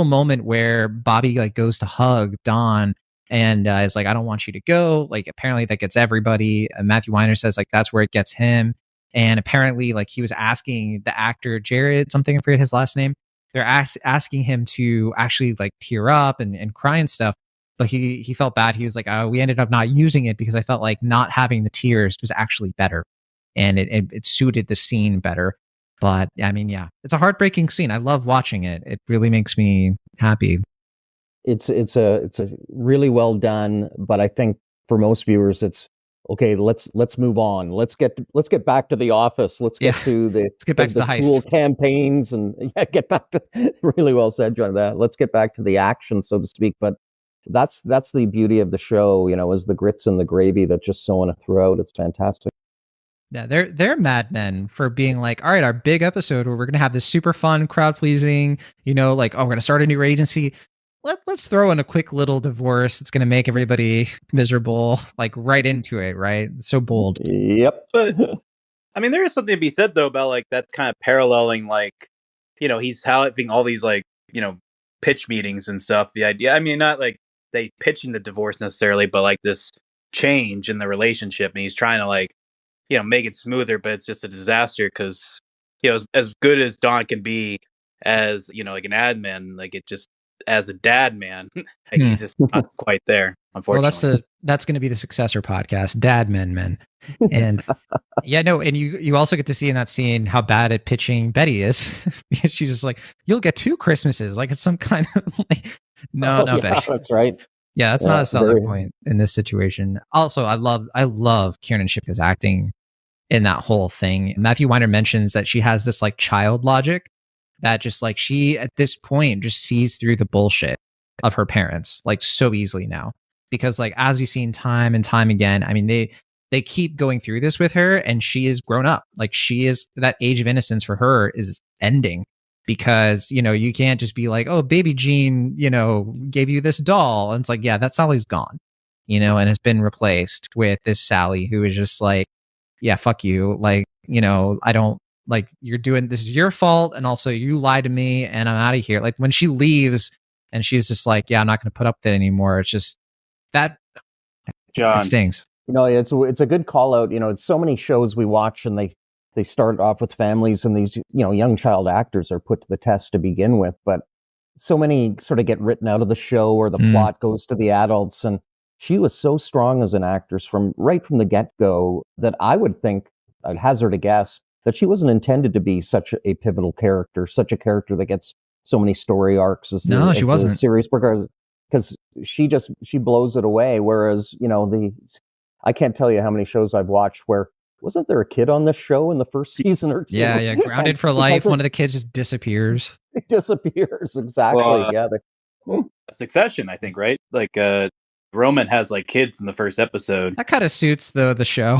moment where Bobby like goes to hug Dawn and is like, I don't want you to go. Like, apparently that gets everybody. Matthew Weiner says like, that's where it gets him. And apparently like he was asking the actor, Jared, something, I forget his last name. They're asking him to actually like tear up and cry and stuff. But he felt bad. He was like, oh, we ended up not using it because I felt like not having the tears was actually better. And it suited the scene better. But I mean, yeah, it's a heartbreaking scene. I love watching it. It really makes me happy. It's a really well done, but I think for most viewers, it's okay. Let's move on. Let's get back to the office. Let's get to the let's get back to the heist. Cool campaigns and get back to really well said, John. That let's get back to the action, so to speak. But that's the beauty of the show, you know, is the grits and the gravy that's just sowing it throughout. It's fantastic. Yeah, they're madmen for being like, all right, our big episode where we're gonna have this super fun, crowd pleasing, you know, like, oh, we're gonna start a new agency. Let's throw in a quick little divorce. It's gonna make everybody miserable, like right into it, right? So bold. Yep. But I mean, there is something to be said though about like that's kind of paralleling, like, you know, he's having all these like, you know, pitch meetings and stuff. The idea, I mean, not like they pitching the divorce necessarily, but like this change in the relationship, and he's trying to like, you know, make it smoother, but it's just a disaster because, you know, as good as Don can be as, you know, like an admin, like it just, as a dad man, he's just not quite there, unfortunately. Well, that's going to be the successor podcast, Dad Men. And yeah, no, and you also get to see in that scene how bad at pitching Betty is. Because she's just like, you'll get 2 Christmases. Like it's some kind of like, no, yeah, Betty. That's right. Yeah, that's not a selling point in this situation. Also, I love Kiernan Shipka's acting in that whole thing. Matthew Weiner mentions that she has this like child logic that just like she at this point just sees through the bullshit of her parents like so easily now, because like as we've seen time and time again, I mean they keep going through this with her, and she is grown up. Like she is, that age of innocence for her is ending, because you know you can't just be like, oh, baby Jean, you know, gave you this doll, and it's like, yeah, that Sally's gone, you know, and has been replaced with this Sally who is just like, yeah, fuck you. Like, you know, I don't like, you're doing, this is your fault. And also you lied to me and I'm out of here. Like when she leaves and she's just like, yeah, I'm not going to put up with it anymore. It's just that John, it stings. You know, it's a good call out. You know, it's so many shows we watch and they start off with families and these, you know, young child actors are put to the test to begin with. But so many sort of get written out of the show, or the plot goes to the adults. And she was so strong as an actress from the get-go that I would think, I'd hazard a guess, that she wasn't intended to be such a pivotal character, such a character that gets so many story arcs as she wasn't. The series progresses, because she blows it away. Whereas, you know, I can't tell you how many shows I've watched where, wasn't there a kid on this show in the first season or 2? Yeah. Grounded for Life. One of the kids just disappears. It disappears, exactly. Well, yeah. Succession, I think, right? Like Roman has like kids in the first episode. That kind of suits the show.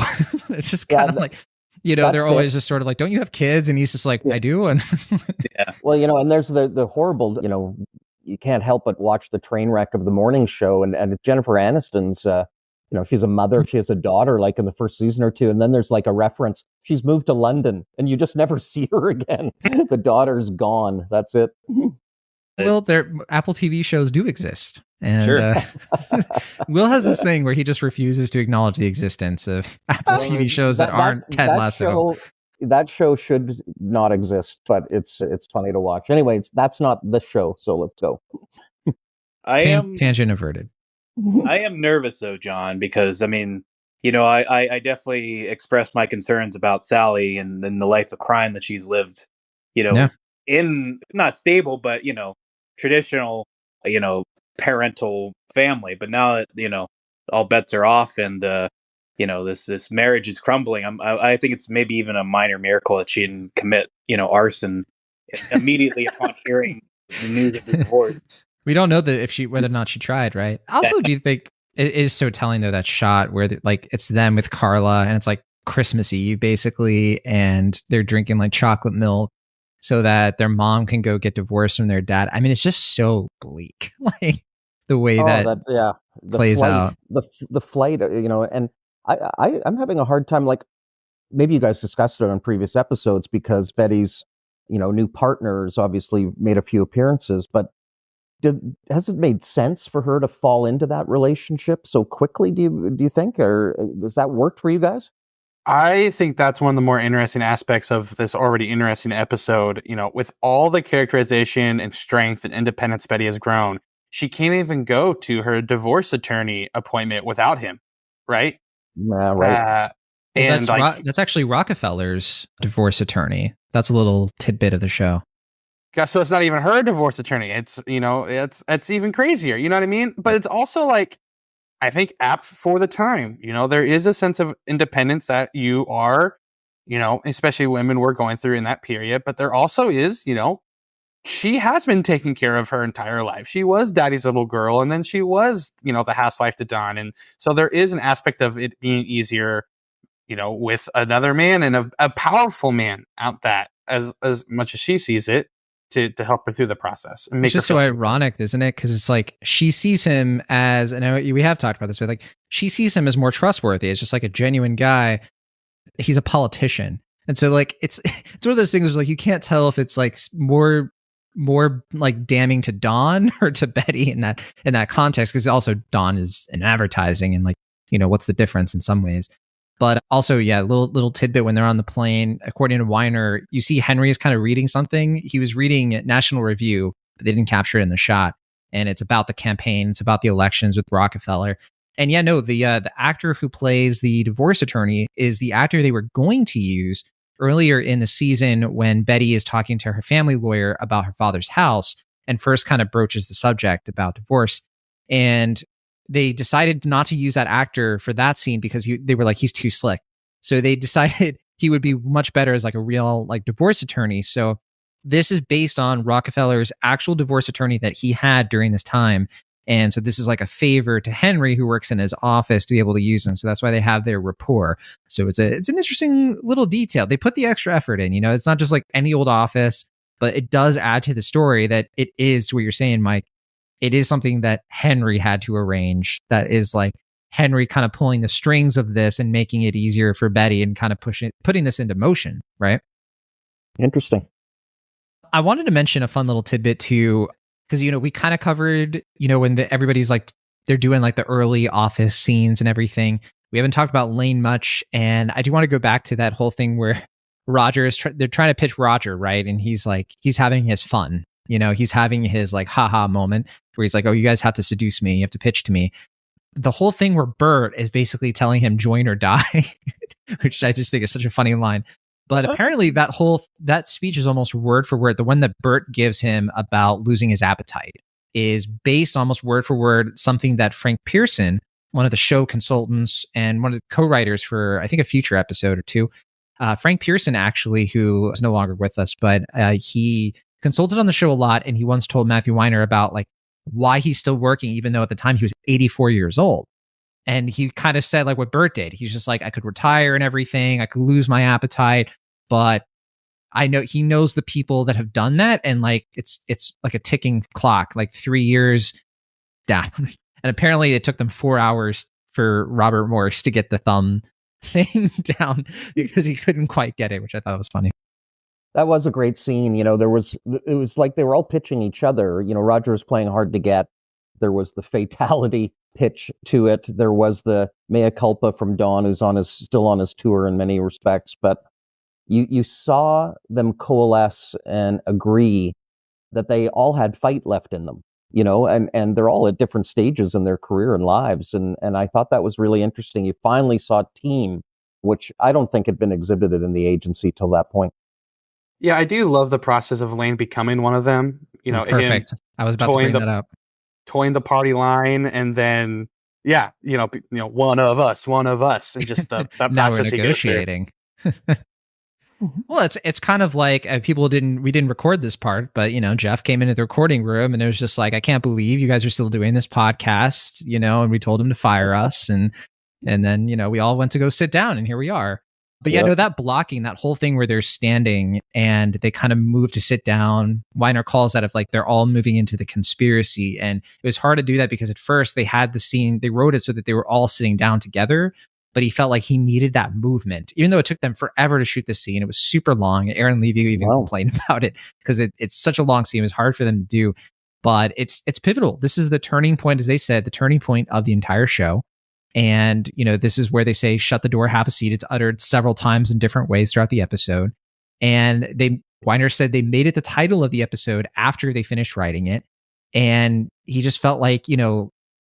It's just kind of like, you know, they're always just sort of like, don't you have kids? And he's just like, I do. And yeah. Well, you know, and there's the horrible, you know, you can't help but watch the train wreck of the morning show, and Jennifer Aniston's, you know, she's a mother, she has a daughter like in the first season or 2. And then there's like a reference. She's moved to London and you just never see her again. The daughter's gone. That's it. Well, their Apple TV shows do exist. And Sure. Will has this thing where he just refuses to acknowledge the existence of Apple TV shows that aren't Ted Lasso. That show should not exist, but it's funny to watch. Anyways, that's not the show, so let's go. Tangent averted. I am nervous though, John, because I mean, you know, I definitely expressed my concerns about Sally and the life of crime that she's lived, you know, in not stable, but, you know, traditional, you know, parental family. But now that, you know, all bets are off and, you know, this marriage is crumbling. I think it's maybe even a minor miracle that she didn't commit, you know, arson immediately upon hearing the news of the divorce. We don't know that whether or not she tried, right? Also, do you think it is so telling though, that shot where like it's them with Carla and it's like Christmas Eve basically, and they're drinking like chocolate milk so that their mom can go get divorced from their dad. I mean, it's just so bleak, like the way the plays flight, out. The flight, and I'm having a hard time. Like maybe you guys discussed it on previous episodes because Betty's, new partners obviously made a few appearances, but has it made sense for her to fall into that relationship so quickly? Do you think, or does that work for you guys? I think that's one of the more interesting aspects of this already interesting episode. With all the characterization and strength and independence Betty has grown, she can't even go to her divorce attorney appointment without him, right? Yeah, right. Well, that's actually Rockefeller's divorce attorney. That's a little tidbit of the show. So it's not even her divorce attorney. It's it's even crazier. You know what I mean? But it's also like, I think apt for the time. There is a sense of independence that you are, especially women were going through in that period. But there also is, she has been taking care of her entire life. She was daddy's little girl, and then she was, the housewife to Don. And so there is an aspect of it being easier, with another man and a powerful man out that as much as she sees it. To help her through the process. And make it's just so ironic, isn't it? Because it's like she sees him as, and we have talked about this, but like she sees him as more trustworthy. It's just like a genuine guy. He's a politician, and so like it's one of those things where like you can't tell if it's like more like damning to Dawn or to Betty in that context, because also Dawn is in advertising, and like what's the difference in some ways. But also, yeah, little tidbit when they're on the plane, according to Weiner, you see Henry is kind of reading something. He was reading National Review, but they didn't capture it in the shot. And it's about the campaign. It's about the elections with Rockefeller. And yeah, no, the actor who plays the divorce attorney is the actor they were going to use earlier in the season when Betty is talking to her family lawyer about her father's house and first kind of broaches the subject about divorce. And they decided not to use that actor for that scene because they were like, he's too slick. So they decided he would be much better as like a real like divorce attorney. So this is based on Rockefeller's actual divorce attorney that he had during this time. And so this is like a favor to Henry, who works in his office, to be able to use him. So that's why they have their rapport. So it's an interesting little detail. They put the extra effort in, it's not just like any old office, but it does add to the story that it is what you're saying, Mike. It is something that Henry had to arrange, that is like Henry kind of pulling the strings of this and making it easier for Betty and kind of putting this into motion, right? Interesting. I wanted to mention a fun little tidbit too, because, we kind of covered, when everybody's like, they're doing like the early office scenes and everything. We haven't talked about Lane much. And I do want to go back to that whole thing where Roger they're trying to pitch Roger, right? And he's like, he's having his fun. He's having his like haha moment where he's like, oh, you guys have to seduce me. You have to pitch to me. The whole thing where Bert is basically telling him join or die, which I just think is such a funny line. But apparently that speech is almost word for word. The one that Bert gives him about losing his appetite is based almost word for word something that Frank Pearson, one of the show consultants and one of the co-writers for, I think, a future episode or two, Frank Pearson, actually, who is no longer with us, but he consulted on the show a lot, and he once told Matthew Weiner about like why he's still working, even though at the time he was 84 years old. And he kind of said like what Bert did. He's just like, I could retire and everything, I could lose my appetite, but I know he knows the people that have done that, and like it's like a ticking clock, like 3 years down. And apparently it took them 4 hours for Robert Morse to get the thumb thing down because he couldn't quite get it, which I thought was funny. That was a great scene. It was like they were all pitching each other. Roger was playing hard to get. There was the fatality pitch to it. There was the mea culpa from Don, who's still on his tour in many respects. But you saw them coalesce and agree that they all had fight left in them. And they're all at different stages in their career and lives. And I thought that was really interesting. You finally saw team, which I don't think had been exhibited in the agency till that point. Yeah, I do love the process of Lane becoming one of them. Perfect. I was about to bring that up. Toying the party line, and then one of us, and just the that now process we're negotiating. Well, it's kind of like we didn't record this part, but Jeff came into the recording room and it was just like, I can't believe you guys are still doing this podcast, and we told him to fire us, and then we all went to go sit down, and here we are. But yeah, no, that blocking, that whole thing where they're standing and they kind of move to sit down. Weiner calls that of like they're all moving into the conspiracy, and it was hard to do that because at first they had the scene, they wrote it so that they were all sitting down together. But he felt like he needed that movement, even though it took them forever to shoot the scene. It was super long. Aaron Levy even complained about it because it's such a long scene. It was hard for them to do, but it's pivotal. This is the turning point, as they said, the turning point of the entire show. And, this is where they say, shut the door, have a seat. It's uttered several times in different ways throughout the episode. And Weiner said they made it the title of the episode after they finished writing it. And he just felt like,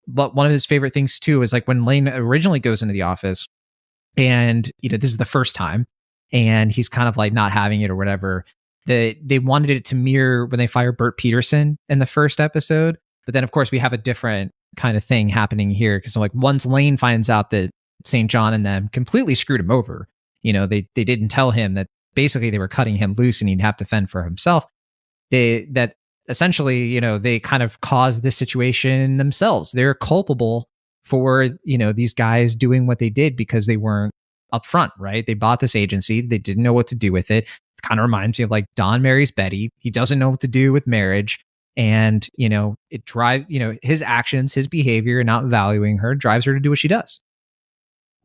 but one of his favorite things too is like when Lane originally goes into the office and, this is the first time and he's kind of like not having it or whatever. They wanted it to mirror when they fired Bert Peterson in the first episode. But then of course we have a different kind of thing happening here. Cause like once Lane finds out that St. John and them completely screwed him over, they didn't tell him that basically they were cutting him loose and he'd have to fend for himself. Essentially, they kind of caused this situation themselves. They're culpable for, these guys doing what they did because they weren't upfront, right? They bought this agency. They didn't know what to do with it. It kind of reminds me of like Don marries Betty. He doesn't know what to do with marriage. And, it drives, his actions, his behavior, not valuing her drives her to do what she does.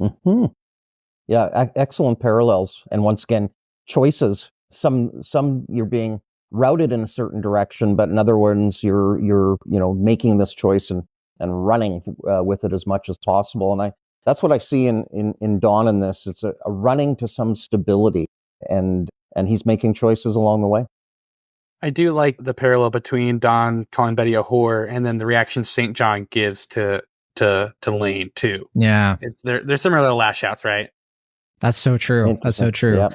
Mm-hmm. Yeah, excellent parallels. And once again, choices. Some you're being routed in a certain direction, but in other ones, you're making this choice and running with it as much as possible. And that's what I see in Dawn in this. It's a running to some stability, and he's making choices along the way. I do like the parallel between Dawn calling Betty a whore and then the reaction St. John gives to Lane too. Yeah, they're similar little lash outs, right? That's so true. That's so true. Yeah.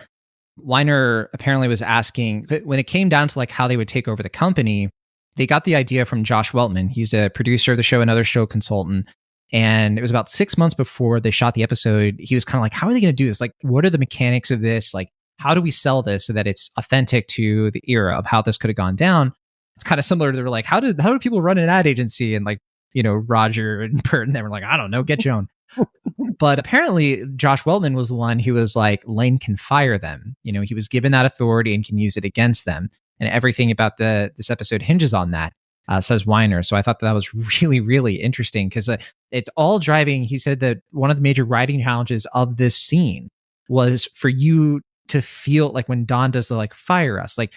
Weiner apparently was asking, when it came down to like how they would take over the company, they got the idea from Josh Weltman. He's a producer of the show, another show consultant. And it was about 6 months before they shot the episode. He was kind of like, how are they going to do this? Like, what are the mechanics of this? Like, how do we sell this so that it's authentic to the era of how this could have gone down? It's kind of similar to, like, how do people run an ad agency? And like, Roger and Bert and they were like, I don't know, get your own. But apparently Josh Weltman was the one who was like, Lane can fire them. He was given that authority and can use it against them. And everything about this episode hinges on that, says Weiner. So I thought that was really, really interesting because it's all driving. He said that one of the major writing challenges of this scene was for you to feel like when Dawn does the like fire us, like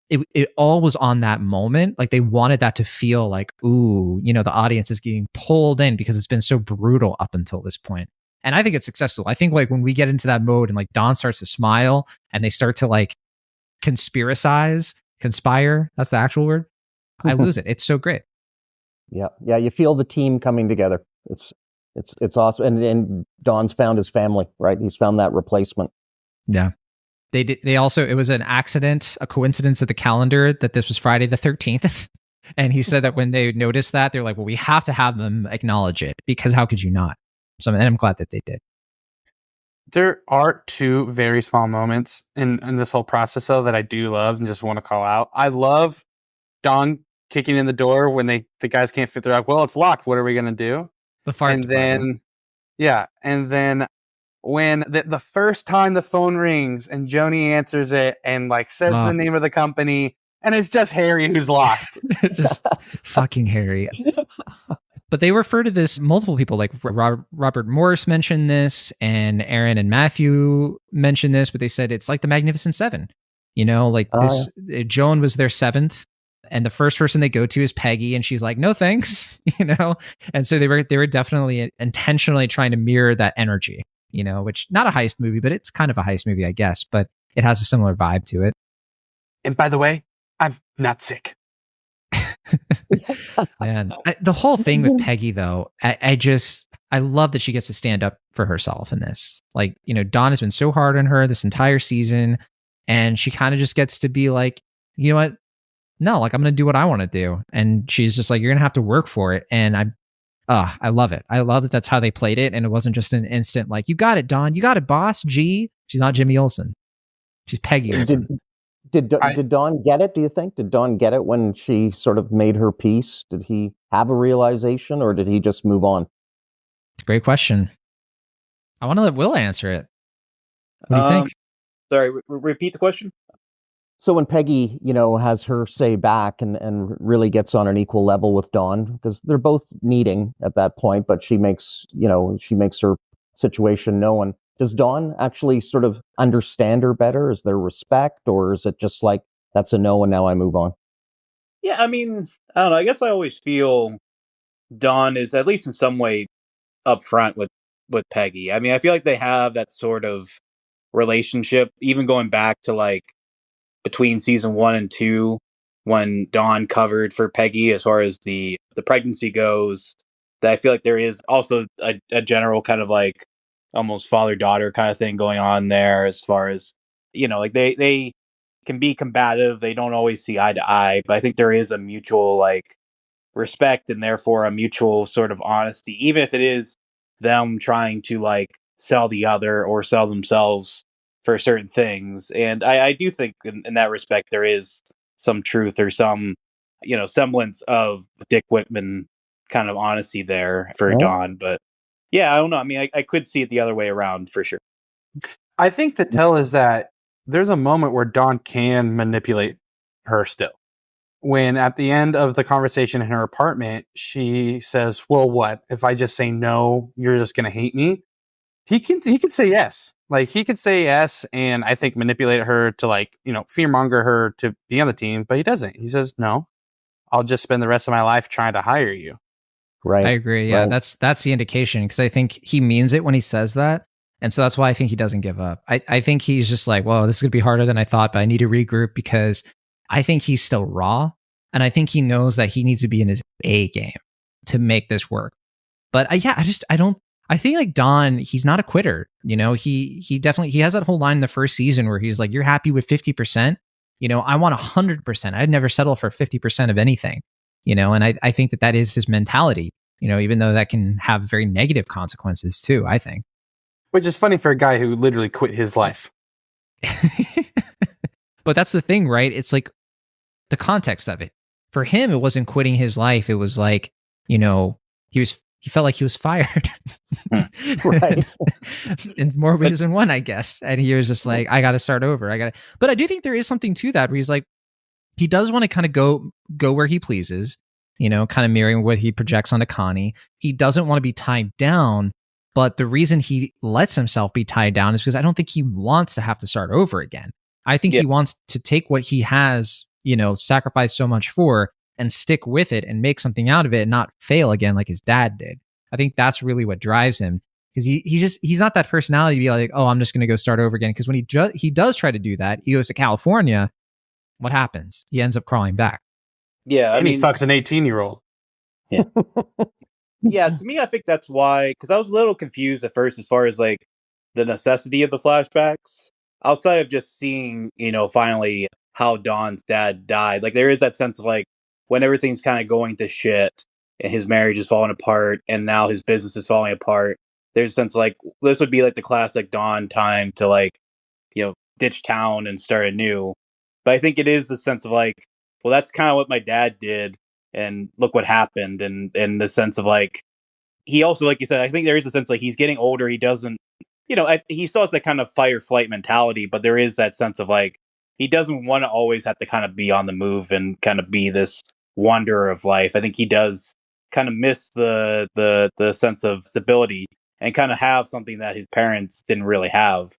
it all was on that moment. Like they wanted that to feel like, ooh, the audience is getting pulled in because it's been so brutal up until this point. And I think it's successful. I think like when we get into that mode and like Dawn starts to smile and they start to like conspire, that's the actual word. I lose it. It's so great. Yeah. You feel the team coming together. It's awesome. And Dawn's found his family, right? He's found that replacement. Yeah. They also, it was an accident, a coincidence at the calendar that this was Friday the 13th. And he said that when they noticed that, they're like, well, we have to have them acknowledge it because how could you not? So, and I'm glad that they did. There are two very small moments in this whole process, though, that I do love and just want to call out. I love Dawn kicking in the door when the guys can't fit. They're like, well, it's locked. What are we going to do? The fire department. And then when the first time the phone rings and Joni answers it and like says the name of the company, and it's just Harry who's lost. Just fucking Harry. But they refer to this, multiple people, like Robert Morris mentioned this, and Aaron and Matthew mentioned this, but they said it's like the Magnificent Seven. Joan was their seventh, and the first person they go to is Peggy, and she's like, no thanks, And so they were definitely intentionally trying to mirror that energy, which not a heist movie, but it's kind of a heist movie, I guess, but it has a similar vibe to it. And by the way, I'm not sick. Man, the whole thing with Peggy, though, I love that she gets to stand up for herself in this. Like, Dawn has been so hard on her this entire season, and she kind of just gets to be like, you know what? No, like I'm going to do what I want to do. And she's just like, you're going to have to work for it. And I love it. I love that that's how they played it. And it wasn't just an instant like, you got it, Dawn. You got it, boss. G. She's not Jimmy Olsen. She's Peggyism. Did Dawn get it, do you think? Did Dawn get it when she sort of made her peace? Did he have a realization, or did he just move on? Great question. I want to let Will answer it. What do you think? Sorry, repeat the question. So when Peggy, has her say back and really gets on an equal level with Dawn, because they're both needing at that point, but she makes her situation known. Does Dawn actually sort of understand her better? Is there respect, or is it just like, that's a no and now I move on? Yeah, I mean, I don't know. I guess I always feel Dawn is at least in some way upfront with Peggy. I mean, I feel like they have that sort of relationship, even going back to like between season 1 and 2, when Dawn covered for Peggy as far as the pregnancy goes. That I feel like there is also a general kind of like almost father-daughter kind of thing going on there, as far as, like they can be combative. They don't always see eye to eye, but I think there is a mutual like respect and therefore a mutual sort of honesty, even if it is them trying to like sell the other or sell themselves for certain things. And I do think in that respect there is some truth or some semblance of Dick Whitman kind of honesty there for Dawn. But yeah, I don't know. I mean, I could see it the other way around for sure. I think the tell is that there's a moment where Dawn can manipulate her still. When at the end of the conversation in her apartment, she says, well, what? If I just say no, you're just going to hate me? He can say yes. Like, he could say yes and I think manipulate her to like, fearmonger her to be on the team, but he doesn't. He says, no, I'll just spend the rest of my life trying to hire you. Right. I agree. Yeah, right. that's the indication, because I think he means it when he says that. And so that's why I think he doesn't give up. I think he's just like, well, this is going to be harder than I thought, but I need to regroup, because I think he's still raw. And I think he knows that he needs to be in his A game to make this work. But I think like Don, he's not a quitter. He definitely, he has that whole line in the first season where he's like, you're happy with 50%. I want 100%. I'd never settle for 50% of anything, and I think that is his mentality, even though that can have very negative consequences too, I think. Which is funny for a guy who literally quit his life. But that's the thing, right? It's like the context of it. For him, it wasn't quitting his life. It was like, he felt like he was fired. Right. In more ways than one, I guess. And he was just like, I got to start over. But I do think there is something to that where he's like, he does want to kind of go where he pleases, kind of mirroring what he projects onto Connie. He doesn't want to be tied down. But the reason he lets himself be tied down is because I don't think he wants to have to start over again. I think he wants to take what he has, sacrificed so much for, and stick with it and make something out of it and not fail again like his dad did. I think that's really what drives him, because he's not that personality to be like, oh, I'm just going to go start over again. Because when he does try to do that, he goes to California. What happens? He ends up crawling back. Yeah, I mean, he fucks an 18-year-old. Yeah. Yeah, to me, I think that's why, because I was a little confused at first as far as like the necessity of the flashbacks. Outside of just seeing, finally how Dawn's dad died, like there is that sense of like when everything's kind of going to shit and his marriage is falling apart and now his business is falling apart. There's a sense of like this would be like the classic Dawn time to like, ditch town and start anew. But I think it is the sense of like, well, that's kind of what my dad did. And look what happened. And the sense of like, he also, like you said, I think there is a sense like he's getting older. He doesn't, he still has that kind of fight or flight mentality, but there is that sense of like, he doesn't want to always have to kind of be on the move and kind of be this wanderer of life. I think he does kind of miss the sense of stability and kind of have something that his parents didn't really have.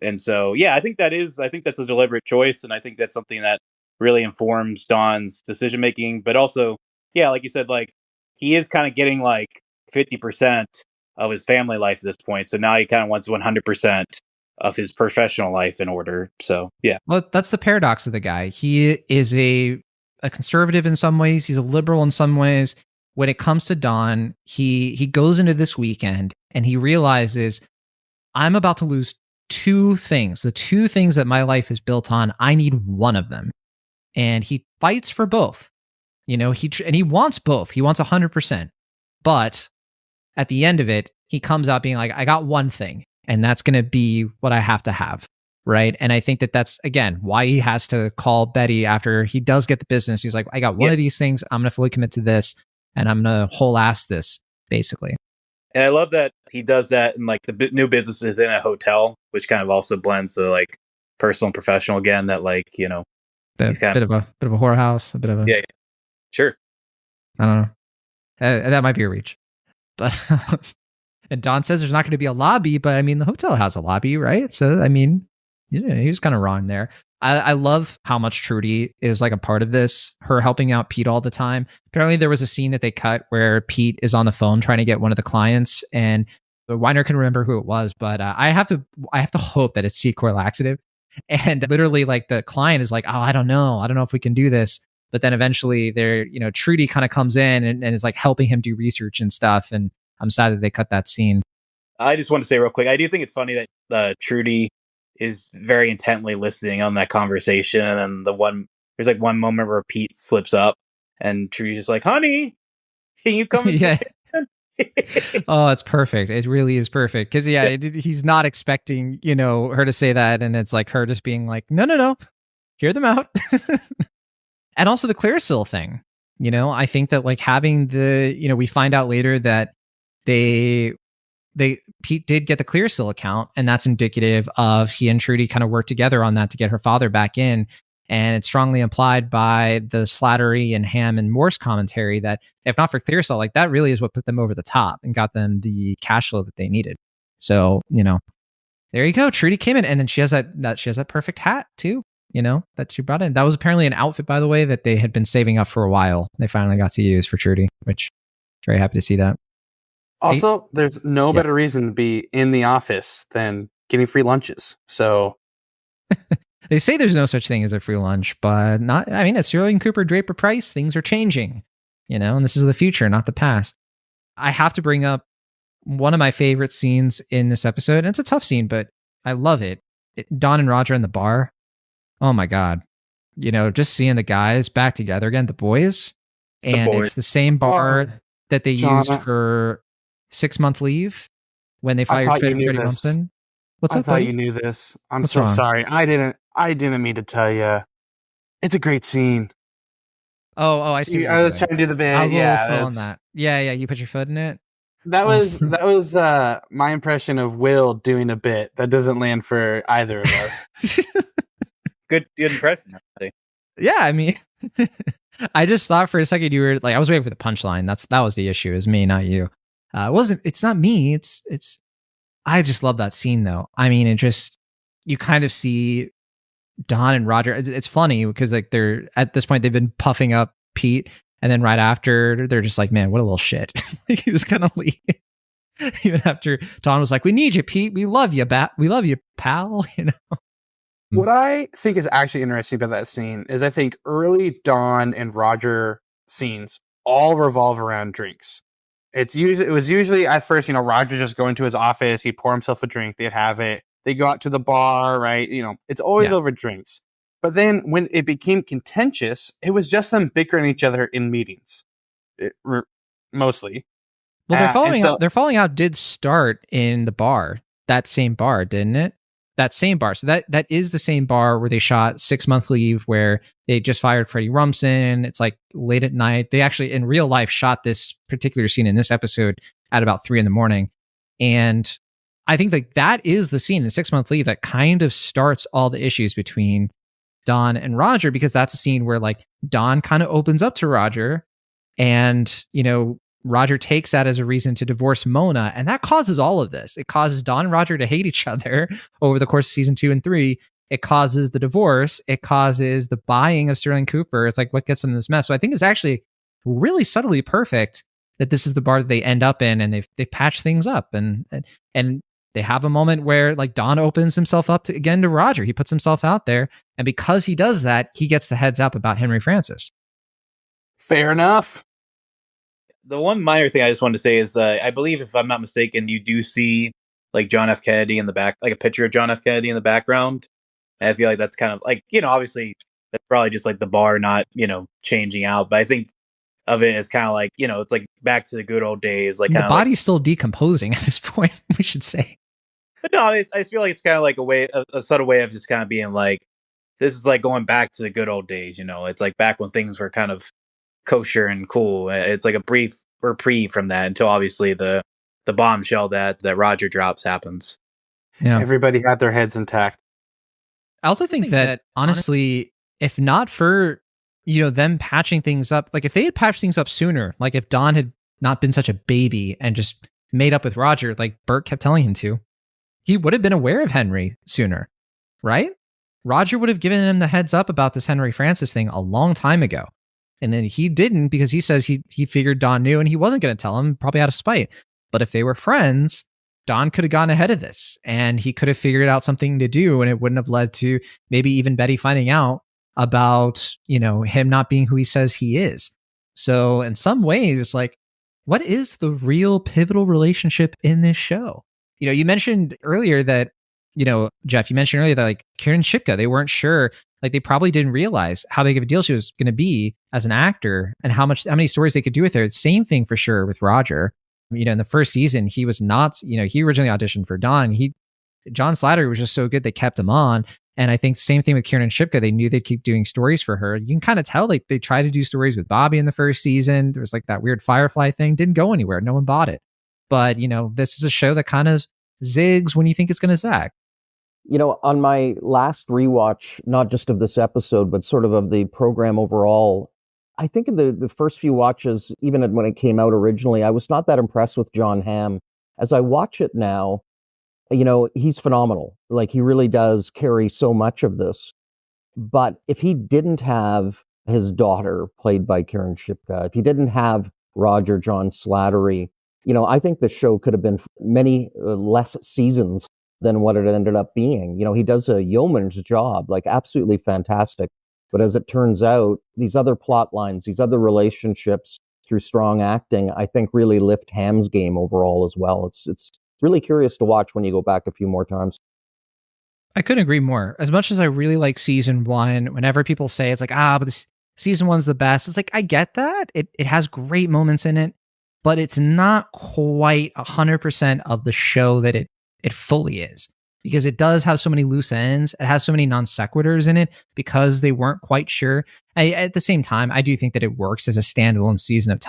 And so, yeah, I think that's a deliberate choice. And I think that's something that really informs Dawn's decision making. But also, yeah, like you said, like he is kind of getting like 50% of his family life at this point. So now he kind of wants 100% of his professional life in order. So, yeah. Well, that's the paradox of the guy. He is a conservative in some ways. He's a liberal in some ways. When it comes to Dawn, he goes into this weekend and he realizes, I'm about to lose two things. The two things that my life is built on, I need one of them. And he fights for both. He wants both. He wants 100%. But at the end of it, he comes out being like, I got one thing, and that's going to be what I have to have. right? And I think that that's, again, why he has to call Betty after he does get the business. He's like, I got one of these things. I'm going to fully commit to this, and I'm going to whole ass this, basically. And I love that he does that in like the new businesses in a hotel, which kind of also blends the like personal and professional again. That like, you know, He's kind of a bit of a whorehouse, a bit of a sure. I don't know. That might be a reach, but and Don says there's not going to be a lobby, but I mean the hotel has a lobby, right? So I mean, yeah, he was kind of wrong there. I love how much Trudy is like a part of this, her helping out Pete all the time. Apparently there was a scene that they cut where Pete is on the phone trying to get one of the clients, and Weiner can remember who it was, but I have to hope that it's C-Core laxative. And literally like the client is like, oh, I don't know if we can do this. But then eventually they're, you know, Trudy kind of comes in and is like helping him do research and stuff. And I'm sad that they cut that scene. I just want to say real quick, I do think it's funny that Trudy is very intently listening on that conversation. And then there's like one moment where Pete slips up and Trudy's just like, honey, can you come? Yeah. Oh, it's perfect. It really is perfect. Because he's not expecting, you know, her to say that. And it's like her just being like, no, hear them out. And also the Clearasil thing, you know, I think that like having we find out later that Pete did get the Clearasil account, and that's indicative of he and Trudy kind of worked together on that to get her father back in. And it's strongly implied by the Slattery and Ham and Morse commentary that if not for Clearasil, like that really is what put them over the top and got them the cash flow that they needed. So, you know, there you go. Trudy came in, and then she has that perfect hat too, you know, that she brought in. That was apparently an outfit, by the way, that they had been saving up for a while. They finally got to use for Trudy, which very happy to see that. Also, there's no better reason to be in the office than getting free lunches. So they say there's no such thing as a free lunch, but not. I mean, at Sterling Cooper Draper Price, things are changing, you know, and this is the future, not the past. I have to bring up one of my favorite scenes in this episode, and it's a tough scene, but I love it. Don and Roger in the bar. Oh my God. You know, just seeing the guys back together again, the boys. And it's the same bar that they used for 6-month leave when they fired Freddie Rumsen. What's up? I thought you knew this. What's so wrong? Sorry. I didn't mean to tell you. It's a great scene. Oh, I see. I was trying to do the bit. I was a little slow on that. Yeah. You put your foot in it. That was my impression of Will doing a bit that doesn't land for either of us. Good impression. Yeah, I mean, I just thought for a second you were like, I was waiting for the punchline. That was the issue. It was me, not you. It's not me. It's. I just love that scene though. I mean, you kind of see Don and Roger. It's funny because like they're at this point they've been puffing up Pete, and then right after they're just like, man, what a little shit. He was gonna leave. Even after Don was like, we need you, Pete. We love you, we love you, pal. You know. What I think is actually interesting about that scene is I think early Don and Roger scenes all revolve around drinks. It was usually at first, you know, Roger just go into his office, he'd pour himself a drink, they'd have it, they go out to the bar, right? You know, it's always over drinks. But then when it became contentious, it was just them bickering each other in meetings, mostly. Well, their falling out did start in the bar, that same bar, didn't it? That same bar. So that is the same bar where they shot 6-month leave, where they just fired Freddie Rumsen. It's like late at night. They actually in real life shot this particular scene in this episode at about 3 a.m. And I think like that is the scene in 6-month leave that kind of starts all the issues between Don and Roger, because that's a scene where like Don kind of opens up to Roger, and, you know, Roger takes that as a reason to divorce Mona, and that causes all of this. It causes Don and Roger to hate each other over the course of season 2 and 3. It causes the divorce. It causes the buying of Sterling Cooper. It's like what gets them in this mess. So I think it's actually really subtly perfect that this is the bar that they end up in, and they patch things up, and they have a moment where like Don opens himself up to Roger. He puts himself out there, and because he does that, he gets the heads up about Henry Francis. Fair enough. The one minor thing I just wanted to say is, I believe, if I'm not mistaken, you do see like John F. Kennedy in the back, like a picture of John F. Kennedy in the background. And I feel like that's kind of like, you know, obviously that's probably just like the bar not, you know, changing out. But I think of it as kind of like, you know, it's like back to the good old days. Like the body's still decomposing at this point, we should say. But no, I feel like it's kind of like a subtle way of just kind of being like, this is like going back to the good old days. It's like back when things were kind of kosher and cool. It's like a brief reprieve from that until obviously the bombshell that Roger drops happens. Yeah. Everybody had their heads intact. I also think that honestly, if not for, them patching things up, like if they had patched things up sooner, like if Don had not been such a baby and just made up with Roger, like Bert kept telling him to, he would have been aware of Henry sooner, right? Roger would have given him the heads up about this Henry Francis thing a long time ago. And then he didn't, because he says he figured Don knew and he wasn't going to tell him, probably out of spite. But if they were friends, Don could have gone ahead of this and he could have figured out something to do, and it wouldn't have led to maybe even Betty finding out about, him not being who he says he is. So in some ways, it's like, what is the real pivotal relationship in this show? You mentioned earlier that, Jeff, you mentioned earlier that like Karen Shipka, they weren't sure, like they probably didn't realize how big of a deal she was going to be as an actor and how many stories they could do with her. Same thing for sure with Roger. In the first season, he was not, he originally auditioned for Don. John Slattery was just so good, they kept him on. And I think same thing with Kieran Shipka. They knew they'd keep doing stories for her. You can kind of tell, like they tried to do stories with Bobby in the first season. There was like that weird Firefly thing, didn't go anywhere. No one bought it. But, this is a show that kind of zigs when you think it's going to zag. On my last rewatch, not just of this episode, but sort of the program overall, I think in the first few watches, even when it came out originally, I was not that impressed with John Hamm. As I watch it now, he's phenomenal. Like he really does carry so much of this. But if he didn't have his daughter played by Karen Shipka, if he didn't have Roger John Slattery, I think the show could have been many less seasons than what it ended up being. He does a yeoman's job, like absolutely fantastic. But as it turns out, these other plot lines, these other relationships through strong acting, I think really lift Hamm's game overall as well. It's really curious to watch when you go back a few more times. I couldn't agree more. As much as I really like season one, whenever people say it's like, but this season one's the best, it's like, I get that. It has great moments in it, but it's not quite 100% of the show that it fully is. Because it does have so many loose ends. It has so many non sequiturs in it because they weren't quite sure. At the same time, I do think that it works as a standalone season of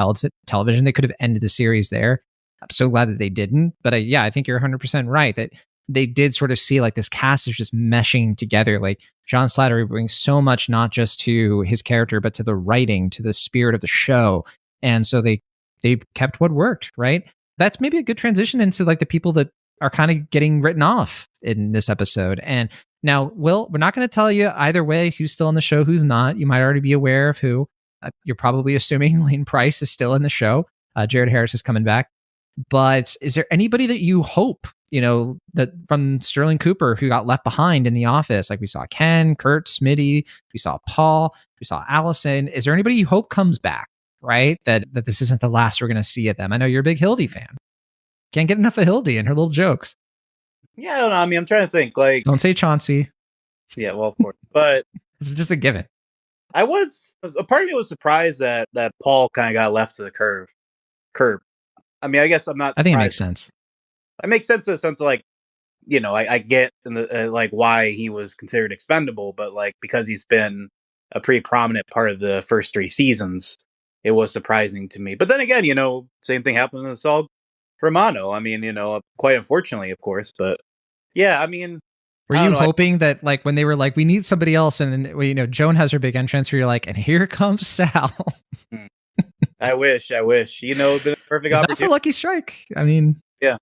television. They could have ended the series there. I'm so glad that they didn't. But I think you're 100% right that they did sort of see like this cast is just meshing together. Like John Slattery brings so much, not just to his character, but to the writing, to the spirit of the show. And so they kept what worked, right? That's maybe a good transition into like the people that are kind of getting written off in this episode. And now, Will, we're not going to tell you either way who's still in the show, who's not. You might already be aware of who. You're probably assuming Lane Price is still in the show. Jared Harris is coming back. But is there anybody that you hope, that from Sterling Cooper who got left behind in The Office? Like we saw Ken, Kurt, Smitty, we saw Paul, we saw Allison. Is there anybody you hope comes back, right? That this isn't the last we're going to see of them. I know you're a big Hildy fan. Can't get enough of Hildy and her little jokes. Yeah, I don't know. I mean, I'm trying to think. Like, don't say Chauncey. Yeah, well, of course, but it's just a given. A part of me was surprised that Paul kind of got left to the curb. I mean, I guess I'm not. I think it makes sense. It makes sense in the sense of like, I get in the like why he was considered expendable, but like because he's been a pretty prominent part of the first 3 seasons, it was surprising to me. But then again, same thing happened in Saul Romano. I mean, quite unfortunately, of course, but yeah, I mean, were you hoping that like when they were like, we need somebody else, and then Joan has her big entrance, where you're like, and here comes Sal. I wish, the perfect opportunity. Not for Lucky Strike. I mean, yeah,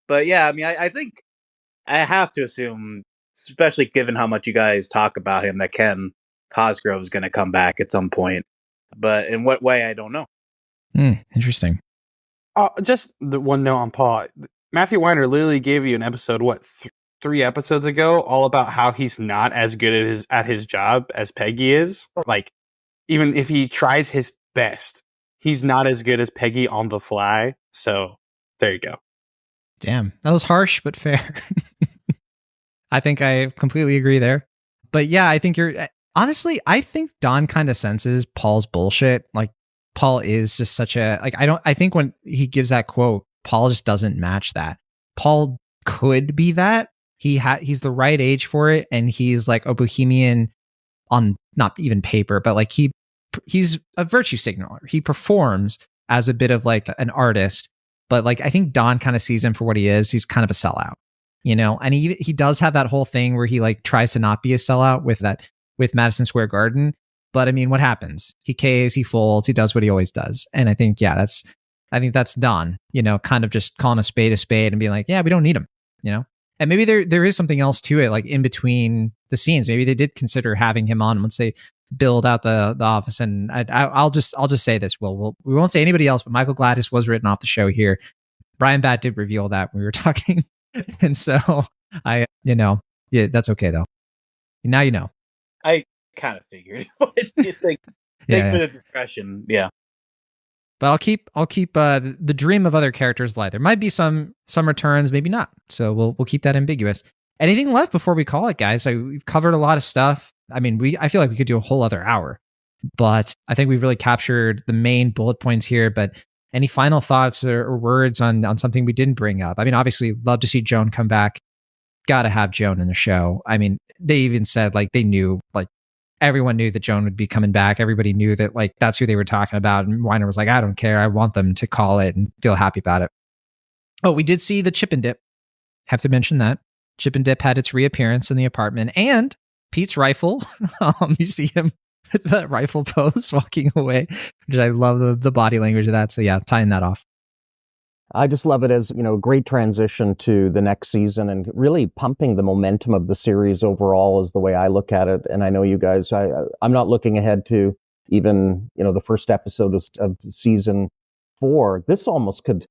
but yeah, I mean, I think I have to assume, especially given how much you guys talk about him, that Ken Cosgrove is going to come back at some point. But in what way, I don't know. Interesting. Just the one note on Paul. Matthew Weiner literally gave you an episode, 3 episodes ago, all about how he's not as good at his job as Peggy is. Like, even if he tries his best, he's not as good as Peggy on the fly. So there you go. Damn, that was harsh but fair. I think I completely agree there. But yeah, I think I think Don kind of senses Paul's bullshit. Like, Paul is just such a, like, I think when he gives that quote, Paul just doesn't match that. Paul could be that. He's the right age for it, and he's like a bohemian on not even paper, but like he's a virtue signaler. He performs as a bit of like an artist, but like I think Don kind of sees him for what he is. He's kind of a sellout, and he does have that whole thing where he like tries to not be a sellout with Madison Square Garden. But I mean, what happens? He caves, he folds, he does what he always does. And I think, that's Don, kind of just calling a spade and being like, yeah, we don't need him, And maybe there is something else to it, like in between the scenes. Maybe they did consider having him on once they build out the office. And I'll just say this: we won't say anybody else, but Michael Gladys was written off the show here. Brian Batt did reveal that when we were talking, and so that's okay though. Now you know. I kind of figured. It's like thanks for the discussion. Yeah. But I'll keep the dream of other characters alive. There might be some returns, maybe not. So we'll keep that ambiguous. Anything left before we call it, guys? We've covered a lot of stuff. I mean, I feel like we could do a whole other hour, but I think we've really captured the main bullet points here. But any final thoughts or words on something we didn't bring up? I mean, obviously, love to see Joan come back. Got to have Joan in the show. I mean, they even said like they knew, like everyone knew that Joan would be coming back. Everybody knew that like that's who they were talking about. And Weiner was like, I don't care. I want them to call it and feel happy about it. Oh, we did see the Chip and Dip. Have to mention that. Chip and Dip had its reappearance in the apartment, and Pete's rifle. You see him with that rifle pose walking away, which I love the body language of that. So yeah, tying that off. I just love it as, a great transition to the next season and really pumping the momentum of the series overall is the way I look at it. And I know you guys, I'm not looking ahead to even, the first episode of season 4. This almost could,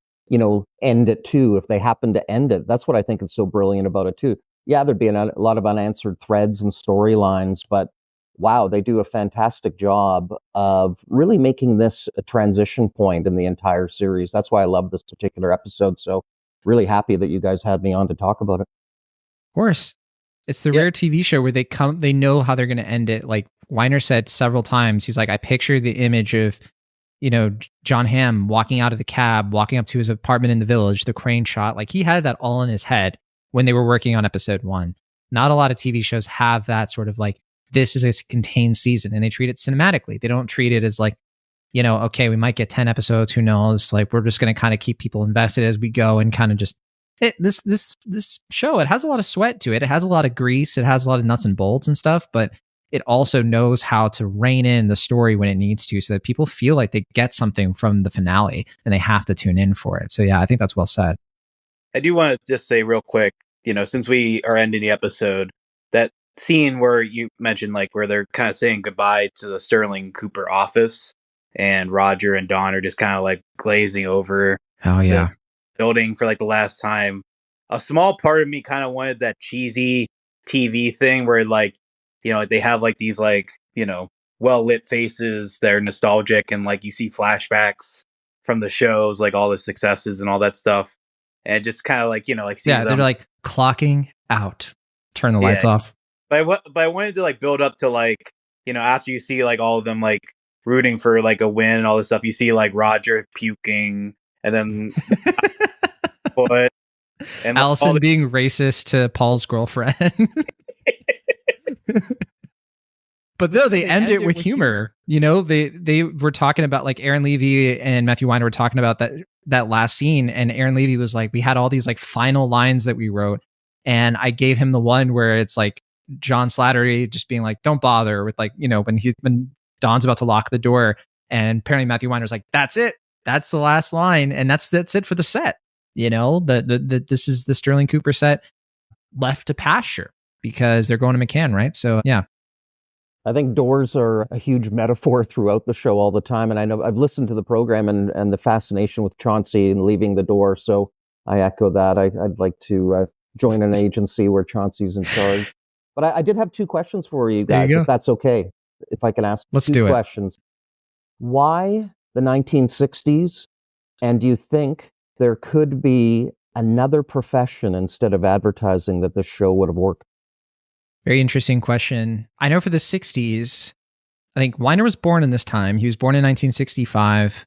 end it too, if they happen to end it. That's what I think is so brilliant about it too. Yeah, there'd be a lot of unanswered threads and storylines, but wow, they do a fantastic job of really making this a transition point in the entire series. That's why I love this particular episode. So really happy that you guys had me on to talk about it. Of course. It's the rare TV show where they know how they're going to end it. Like Weiner said several times, he's like, I picture the image of, John Hamm walking out of the cab, walking up to his apartment in the village, the crane shot. Like he had that all in his head when they were working on episode 1. Not a lot of TV shows have that sort of like, this is a contained season, and they treat it cinematically. They don't treat it as like, okay, we might get 10 episodes, who knows? Like we're just going to kind of keep people invested as we go and kind of just this show, it has a lot of sweat to it. It has a lot of grease. It has a lot of nuts and bolts and stuff, but it also knows how to rein in the story when it needs to so that people feel like they get something from the finale and they have to tune in for it. So yeah, I think that's well said. I do want to just say real quick, since we are ending the episode, that scene where you mentioned like where they're kind of saying goodbye to the Sterling Cooper office and Roger and Dawn are just kind of like glazing over the building for like the last time. A small part of me kind of wanted that cheesy TV thing where like, they have like these like, well lit faces that are nostalgic and like you see flashbacks from the shows, like all the successes and all that stuff. And just kind of like, like see them. They're like clocking out, turn the lights off. But I wanted to like build up to like, after you see like all of them like rooting for like a win and all this stuff, you see like Roger puking and then and Allison being racist to Paul's girlfriend. But no, they end it with humor. They were talking about like Aaron Levy and Matthew Weiner were talking about that last scene, and Aaron Levy was like, we had all these like final lines that we wrote, and I gave him the one where it's like John Slattery just being like, don't bother with like, when Don's about to lock the door, and apparently Matthew Weiner's like, that's it. That's the last line. And that's it for the set. This is the Sterling Cooper set left to pasture because they're going to McCann, right? So yeah. I think doors are a huge metaphor throughout the show all the time. And I know I've listened to the program and the fascination with Chauncey and leaving the door. So I echo that. I'd like to join an agency where Chauncey's in charge. But I did have 2 questions for you guys, if that's okay. If I can ask Let's 2 do questions. Why the 1960s? And do you think there could be another profession instead of advertising that this show would have worked? Very interesting question. I know for the 60s, I think Weiner was born in this time. He was born in 1965.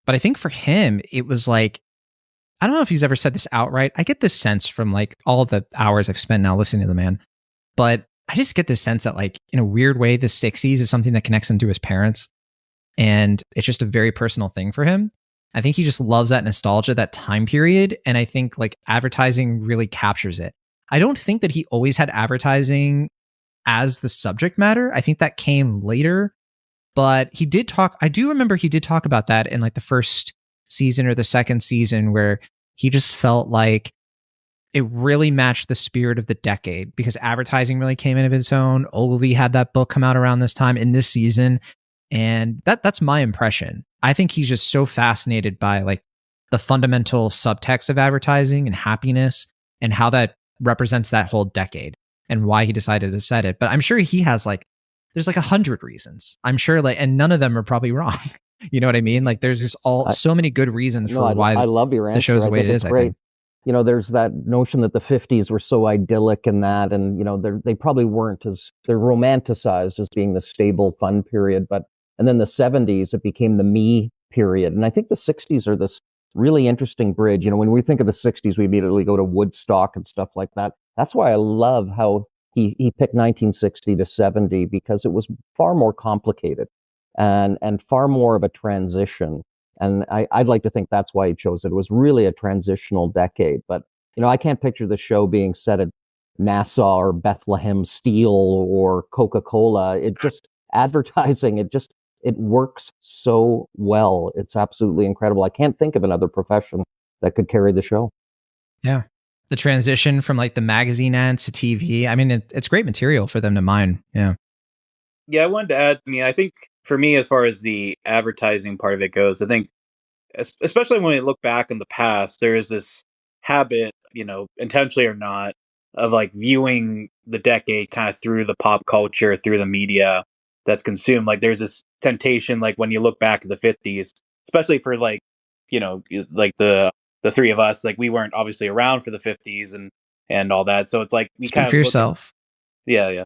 But I think for him, it was like, I don't know if he's ever said this outright. I get this sense from like all the hours I've spent now listening to the man, but I just get this sense that like in a weird way, the 60s is something that connects him to his parents. And it's just a very personal thing for him. I think he just loves that nostalgia, that time period. And I think like advertising really captures it. I don't think that he always had advertising as the subject matter. I think that came later, but he did talk. I do remember he did talk about that in like the first season or the second season, where he just felt like it really matched the spirit of the decade because advertising really came in of its own. Ogilvy had that book come out around this time in this season. And that's my impression. I think he's just so fascinated by like the fundamental subtext of advertising and happiness and how that represents that whole decade and why he decided to set it. But I'm sure he has like, there's like 100 reasons. I'm sure like, and none of them are probably wrong. You know what I mean? Like there's just so many good reasons for why I love your answer. The show's the way it is. Great. I think. You know, there's that notion that the 50s were so idyllic in that, and you know, they probably weren't they're romanticized as being the stable, fun period. And then the 70s, it became the me period. And I think the 60s are this really interesting bridge. You know, when we think of the 60s, we immediately go to Woodstock and stuff like that. That's why I love how he picked 1960 to 70, because it was far more complicated and far more of a transition. And I'd like to think that's why he chose it. It was really a transitional decade. But, you know, I can't picture the show being set at NASA or Bethlehem Steel or Coca-Cola. It just, advertising, it works so well. It's absolutely incredible. I can't think of another profession that could carry the show. Yeah. The transition from like the magazine ads to TV. I mean, it's great material for them to mine. Yeah. Yeah, I wanted to add, I mean, I think for me, as far as the advertising part of it goes, I think, especially when we look back in the past, there is this habit, you know, intentionally or not, of like viewing the decade kind of through the pop culture, through the media that's consumed. Like there's this temptation, like when you look back at the 50s, especially for like, you know, like the three of us, like we weren't obviously around for the 50s and all that. So it's like we Speak kind of for yourself. Yeah.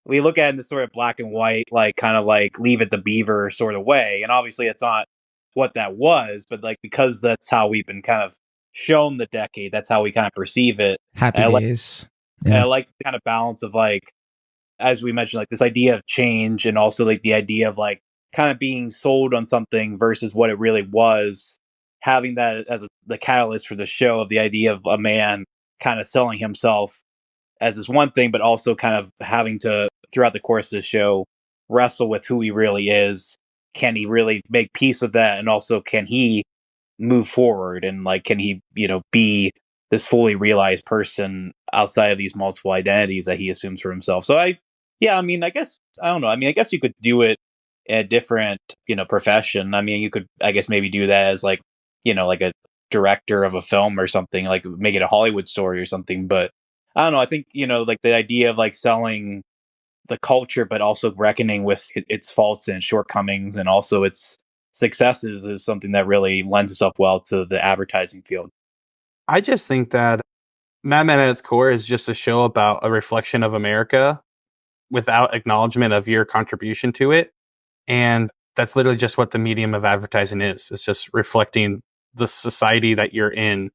We look at it in this sort of black and white, like kind of like Leave It to Beaver sort of way. And obviously it's not what that was, but like because that's how we've been kind of shown the decade, that's how we kind of perceive it. Happy days. Yeah. I like the kind of balance of like, as we mentioned, like this idea of change and also like the idea of like kind of being sold on something versus what it really was, having that as the catalyst for the show of the idea of a man kind of selling himself as this one thing, but also kind of having to, throughout the course of the show, wrestle with who he really is. Can he really make peace with that? And also, can he move forward? And like, can he, you know, be this fully realized person outside of these multiple identities that he assumes for himself? So I guess, I don't know. I mean, I guess you could do it in a different, you know, profession. I mean, you could, I guess, maybe do that as like, you know, like a director of a film or something, like make it a Hollywood story or something. But I don't know. I think, you know, like the idea of like selling the culture, but also reckoning with its faults and shortcomings and also its successes is something that really lends itself well to the advertising field. I just think that Mad Men at its core is just a show about a reflection of America without acknowledgement of your contribution to it. And that's literally just what the medium of advertising is. It's just reflecting the society that you're in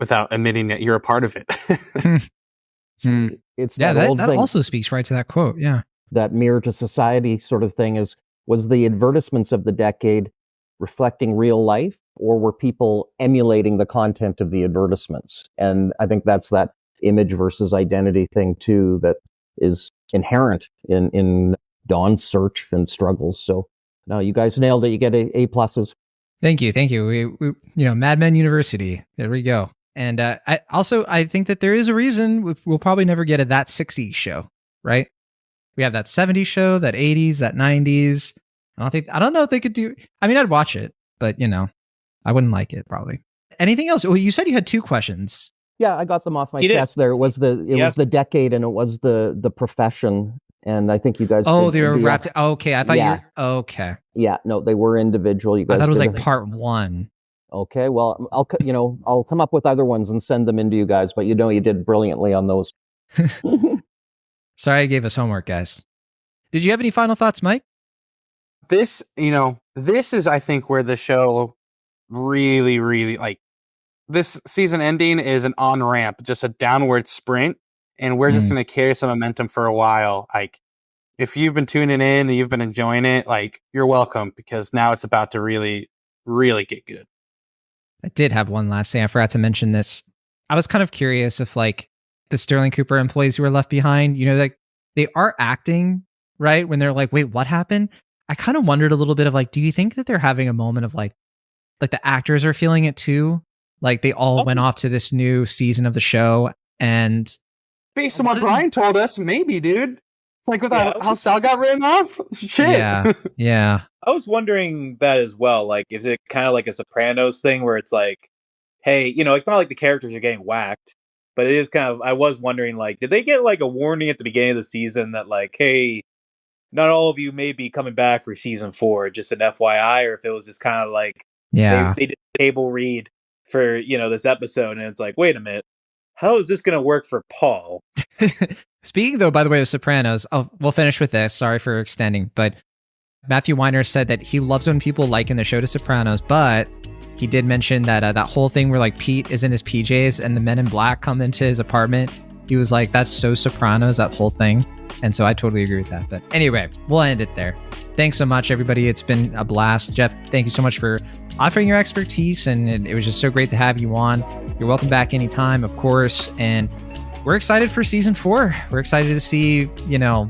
without admitting that you're a part of it. It's that old thing, also speaks right to that quote. Yeah. That mirror to society sort of thing was the advertisements of the decade reflecting real life, or were people emulating the content of the advertisements? And I think that's that image versus identity thing too, that is inherent in Dawn's search and struggles. So no, you guys nailed it. You get A pluses. Thank you. We you know, Mad Men University. There we go. And I think that there is a reason we'll probably never get a That 60s show, right? We have that 70s show, that 80s, that 90s. I don't know if they could do. I mean, I'd watch it, but you know, I wouldn't like it probably. Anything else? Well, you said you had 2 questions. Yeah, I got them off my chest. There it was was the decade, and it was the profession. And I think you guys. Oh, they were wrapped. Okay, I thought you were. Okay. Yeah, no, they were individual. You guys. I thought it was like part 1. Okay, well, I'll come up with other ones and send them into you guys. But you know, you did brilliantly on those. Sorry, I gave us homework, guys. Did you have any final thoughts, Mike? This is, I think, where the show really, really like this season ending is an on-ramp, just a downward sprint, and we're just going to carry some momentum for a while. Like, if you've been tuning in and you've been enjoying it, like, you're welcome, because now it's about to really, really get good. I did have one last thing. I forgot to mention this. I was kind of curious if, like, the Sterling Cooper employees who were left behind, you know, like, they are acting, right? When they're like, wait, what happened? I kind of wondered a little bit of, like, do you think that they're having a moment of, like the actors are feeling it too? Like, they all went off to this new season of the show, and based on what Brian told us, maybe, dude. Like, with how Sal got written off? Shit. Yeah. I was wondering that as well. Like, is it kind of like a Sopranos thing where it's like, hey, you know, it's not like the characters are getting whacked, but it is kind of, I was wondering, like, did they get like a warning at the beginning of the season that, like, hey, not all of you may be coming back for season 4, just an FYI, or if it was just kind of like, they did a table read for, you know, this episode, and it's like, wait a minute, how is this going to work for Paul? Speaking, though, by the way, of Sopranos, we'll finish with this. Sorry for extending, but Matthew Weiner said that he loves when people liken the show to Sopranos, but he did mention that that whole thing where, like, Pete is in his PJs and the men in black come into his apartment. He was like, that's so Sopranos, that whole thing. And so I totally agree with that. But anyway, we'll end it there. Thanks so much, everybody. It's been a blast. Jeff, thank you so much for offering your expertise, and it was just so great to have you on. You're welcome back anytime, of course. And we're excited for season 4. We're excited to see, you know,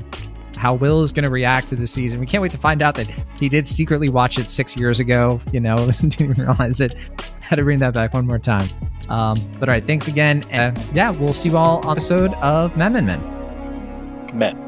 how Will is going to react to this season. We can't wait to find out that he did secretly watch it 6 years ago, you know, didn't even realize it. Had to bring that back one more time. But all right, thanks again. And yeah, we'll see you all on episode of Men. Men.